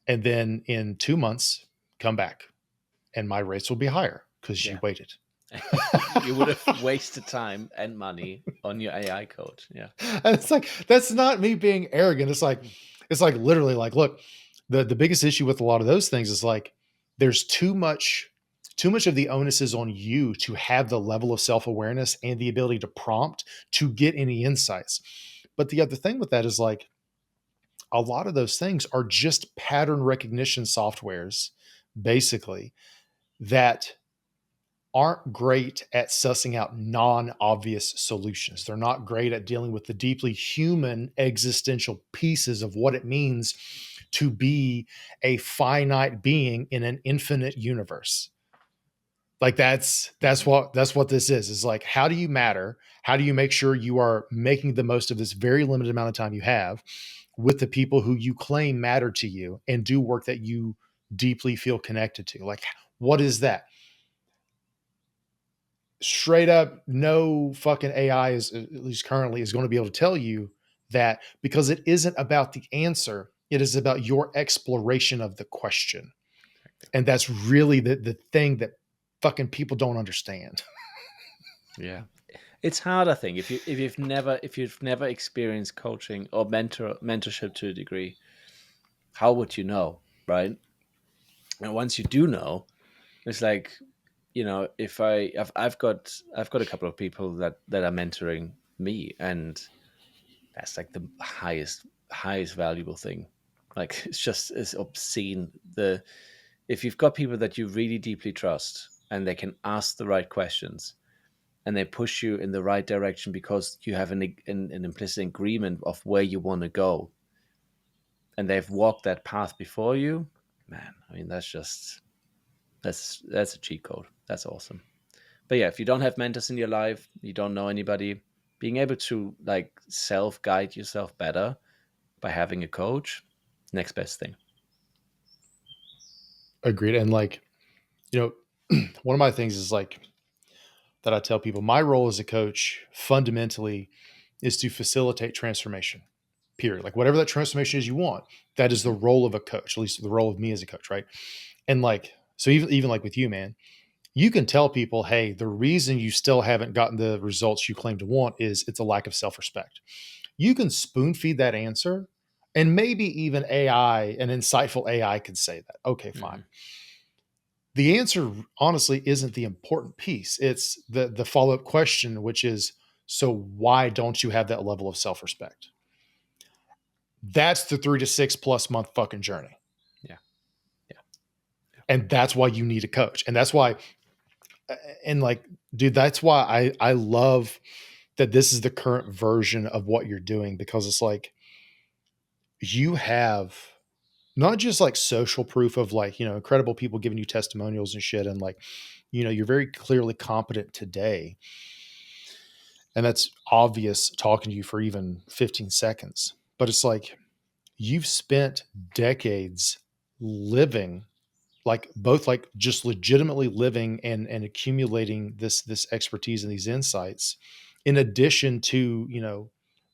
And then in 2 months, come back and my rates will be higher because you Yeah. waited. You would have wasted time and money on your AI coach. Yeah. And it's like, that's not me being arrogant. It's like literally like, look, the biggest issue with a lot of those things is like, there's too much of the onus is on you to have the level of self-awareness and the ability to prompt to get any insights. But the other thing with that is like, a lot of those things are just pattern recognition softwares, basically, that aren't great at sussing out non-obvious solutions. They're not great at dealing with the deeply human existential pieces of what it means to be a finite being in an infinite universe. Like that's what this is like, how do you matter? How do you make sure you are making the most of this very limited amount of time you have with the people who you claim matter to you and do work that you deeply feel connected to? Like, what is that? Straight up, no fucking AI is, at least currently, is going to be able to tell you that, because it isn't about the answer. It is about your exploration of the question. And that's really the thing that fucking people don't understand. Yeah. It's hard, I think, if you've never experienced coaching or mentorship to a degree, how would you know, right? And once you do know, it's like, you know, I've got a couple of people that are mentoring me, and that's like the highest valuable thing. Like it's obscene. The If you've got people that you really deeply trust and they can ask the right questions and they push you in the right direction because you have an implicit agreement of where you want to go, and they've walked that path before you, man, I mean, that's a cheat code. That's awesome. But yeah, if you don't have mentors in your life, you don't know anybody, being able to like self guide yourself better by having a coach, next best thing. Agreed. And like, you know, one of my things is like that I tell people, my role as a coach fundamentally is to facilitate transformation. Period. Like whatever that transformation is you want, that is the Mm-hmm. role of a coach, at least the role of me as a coach, right? And like, so even like with you, man, you can tell people, hey, the reason you still haven't gotten the results you claim to want is it's a lack of self-respect. You can spoon feed that answer, and maybe even AI, an insightful AI could say that. Okay, fine. Mm-hmm. The answer honestly isn't the important piece. It's the follow-up question, which is, so why don't you have that level of self-respect? That's the 3 to 6 plus month fucking journey. Yeah. Yeah. And that's why you need a coach. And that's why, and like, dude, that's why I love that this is the current version of what you're doing, because it's like you have not just like social proof of like, incredible people giving you testimonials and shit. And like, you're very clearly competent today. And that's obvious talking to you for even 15 seconds. But it's like you've spent decades living, like both like just legitimately living and accumulating this expertise and these insights, in addition to,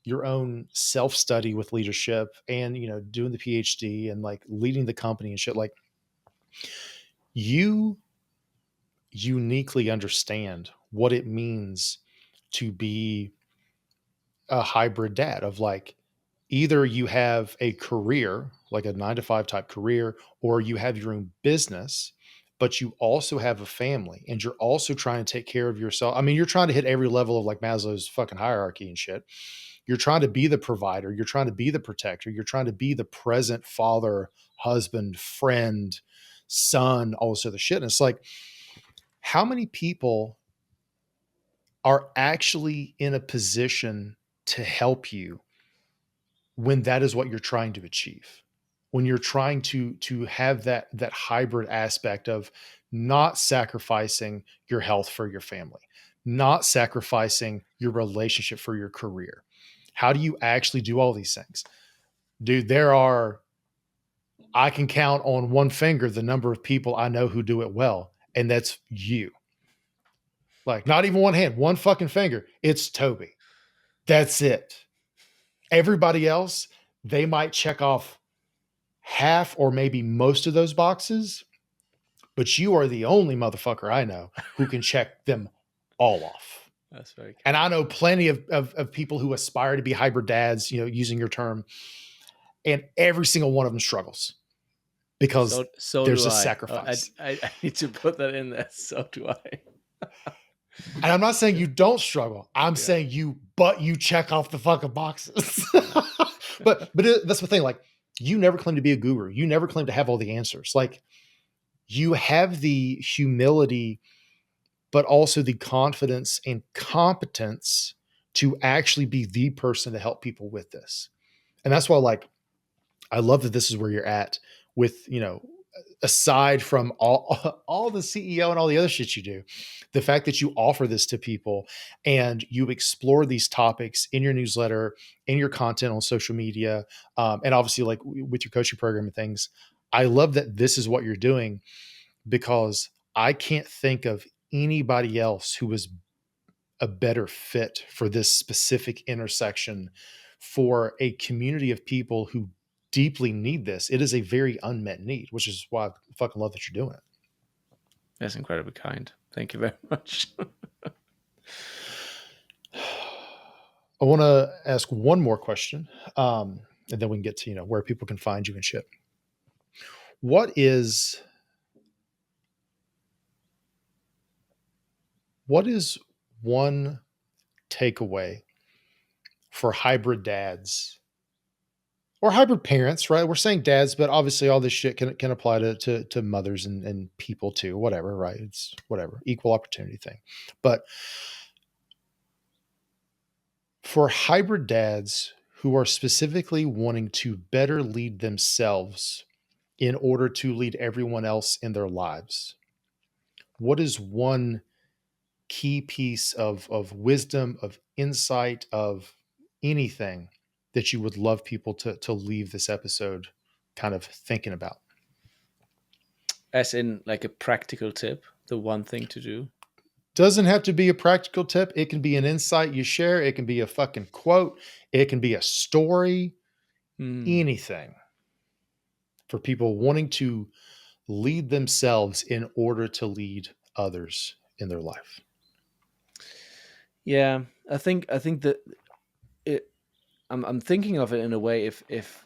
your own self-study with leadership and, doing the PhD and like leading the company and shit. Like, you uniquely understand what it means to be a hybrid dad of like, either you have a career, like a 9 to 5 type career, or you have your own business, but you also have a family and you're also trying to take care of yourself. I mean, you're trying to hit every level of like Maslow's fucking hierarchy and shit. You're trying to be the provider. You're trying to be the protector. You're trying to be the present father, husband, friend, son, all this other shit. And it's like, how many people are actually in a position to help you when that is what you're trying to achieve, when you're trying to have that hybrid aspect of not sacrificing your health for your family, not sacrificing your relationship for your career? How do you actually do all these things? Dude, I can count on one finger the number of people I know who do it well, and that's you. Like, not even one hand, one fucking finger. It's Toby. That's it. Everybody else, they might check off half or maybe most of those boxes, but you are the only motherfucker I know who can check them all off. That's very And kind. I know plenty of people who aspire to be hybrid dads, using your term, and every single one of them struggles because So there's do a I. sacrifice. I need to put that in there. So do I. And I'm not saying Yeah. you don't struggle. I'm Yeah. saying but you check off the fucking boxes. Yeah. That's the thing. Like, you never claim to be a guru. You never claim to have all the answers. Like, you have the humility, but also the confidence and competence to actually be the person to help people with this. And that's why, like, I love that this is where you're at with, aside from all the CEO and all the other shit you do, the fact that you offer this to people and you explore these topics in your newsletter, in your content on social media, and obviously like with your coaching program and things. I love that this is what you're doing, because I can't think of anybody else who was a better fit for this specific intersection for a community of people who deeply need this. It is a very unmet need, which is why I fucking love that you're doing it. That's incredibly kind. Thank you very much. I want to ask one more question, and then we can get to where people can find you and shit. What is one takeaway for hybrid dads or hybrid parents, right? We're saying dads, but obviously all this shit can apply to mothers and people too, whatever, right? It's whatever, equal opportunity thing. But for hybrid dads who are specifically wanting to better lead themselves in order to lead everyone else in their lives, what is one key piece of wisdom, of insight, of anything that you would love people to leave this episode kind of thinking about? As in, like a practical tip, the one thing to do. Doesn't have to be a practical tip. It can be an insight you share. It can be a fucking quote. It can be a story, Hmm. anything for people wanting to lead themselves in order to lead others in their life. Yeah, I think that it. I'm thinking of it in a way. If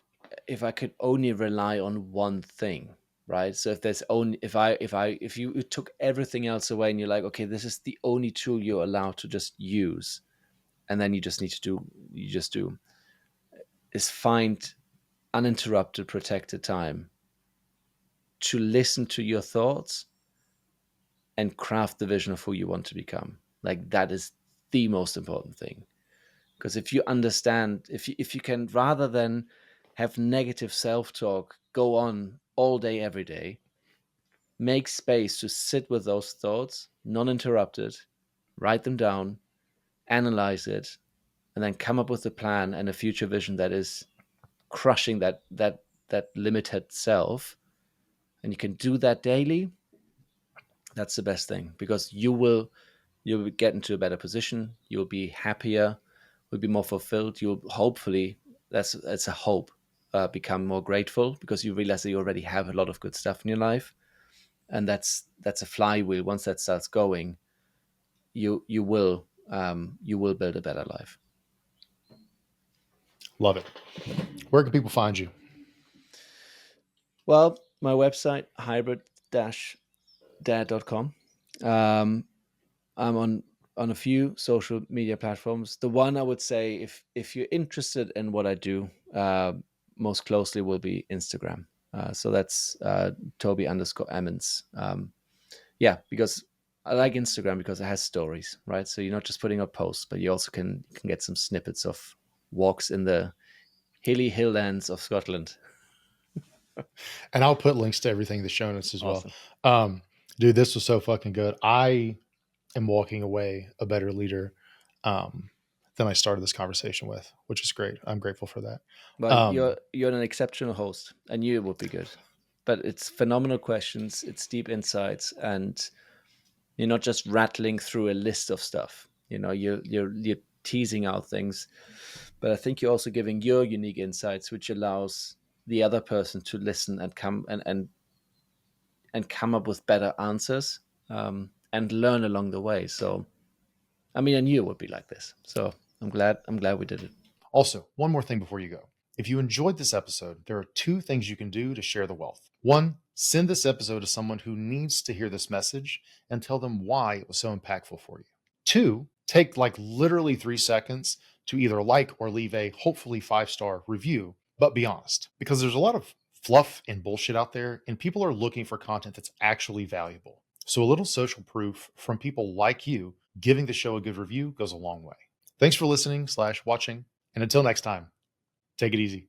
I could only rely on one thing, right? So if there's only if you took everything else away and you're like, okay, this is the only tool you're allowed to just use, and then you just do is find uninterrupted, protected time to listen to your thoughts and craft the vision of who you want to become. Like that is the most important thing. Because if you understand, if you can, rather than have negative self-talk go on all day, every day, make space to sit with those thoughts, non-interrupted, write them down, analyze it, and then come up with a plan and a future vision that is crushing that limited self, and you can do that daily. That's the best thing, because you'll get into a better position, you'll be happier, will be more fulfilled, you'll hopefully, that's a hope, become more grateful, because you realize that you already have a lot of good stuff in your life, and that's a flywheel. Once that starts going, you will build a better life. Love it. Where can people find you? Well, my website, hybrid-dad.com. I'm on a few social media platforms. The one I would say, if you're interested in what I do, most closely will be Instagram. So that's Tobi_Emonts. Yeah, because I like Instagram because it has stories, right? So you're not just putting up posts, but you also can get some snippets of walks in the hilly hilllands of Scotland. And I'll put links to everything in the show notes as well. Awesome. Dude, this was so fucking good. I am walking away a better leader um, than I started this conversation with, which is great. I'm grateful for that. Well, Um, you're an exceptional host. I knew it would be good, but it's phenomenal questions. It's deep insights, and you're not just rattling through a list of stuff. You know, you're teasing out things, but I think you're also giving your unique insights, which allows the other person to listen and come up with better answers, and learn along the way. So, I mean, I knew it would be like this. So I'm glad we did it. Also, one more thing before you go. If you enjoyed this episode, there are two things you can do to share the wealth. One, send this episode to someone who needs to hear this message and tell them why it was so impactful for you. Two, take like literally 3 seconds to either like or leave a hopefully 5-star review, but be honest, because there's a lot of fluff and bullshit out there, and people are looking for content that's actually valuable. So a little social proof from people like you giving the show a good review goes a long way. Thanks for listening/watching. And until next time, take it easy.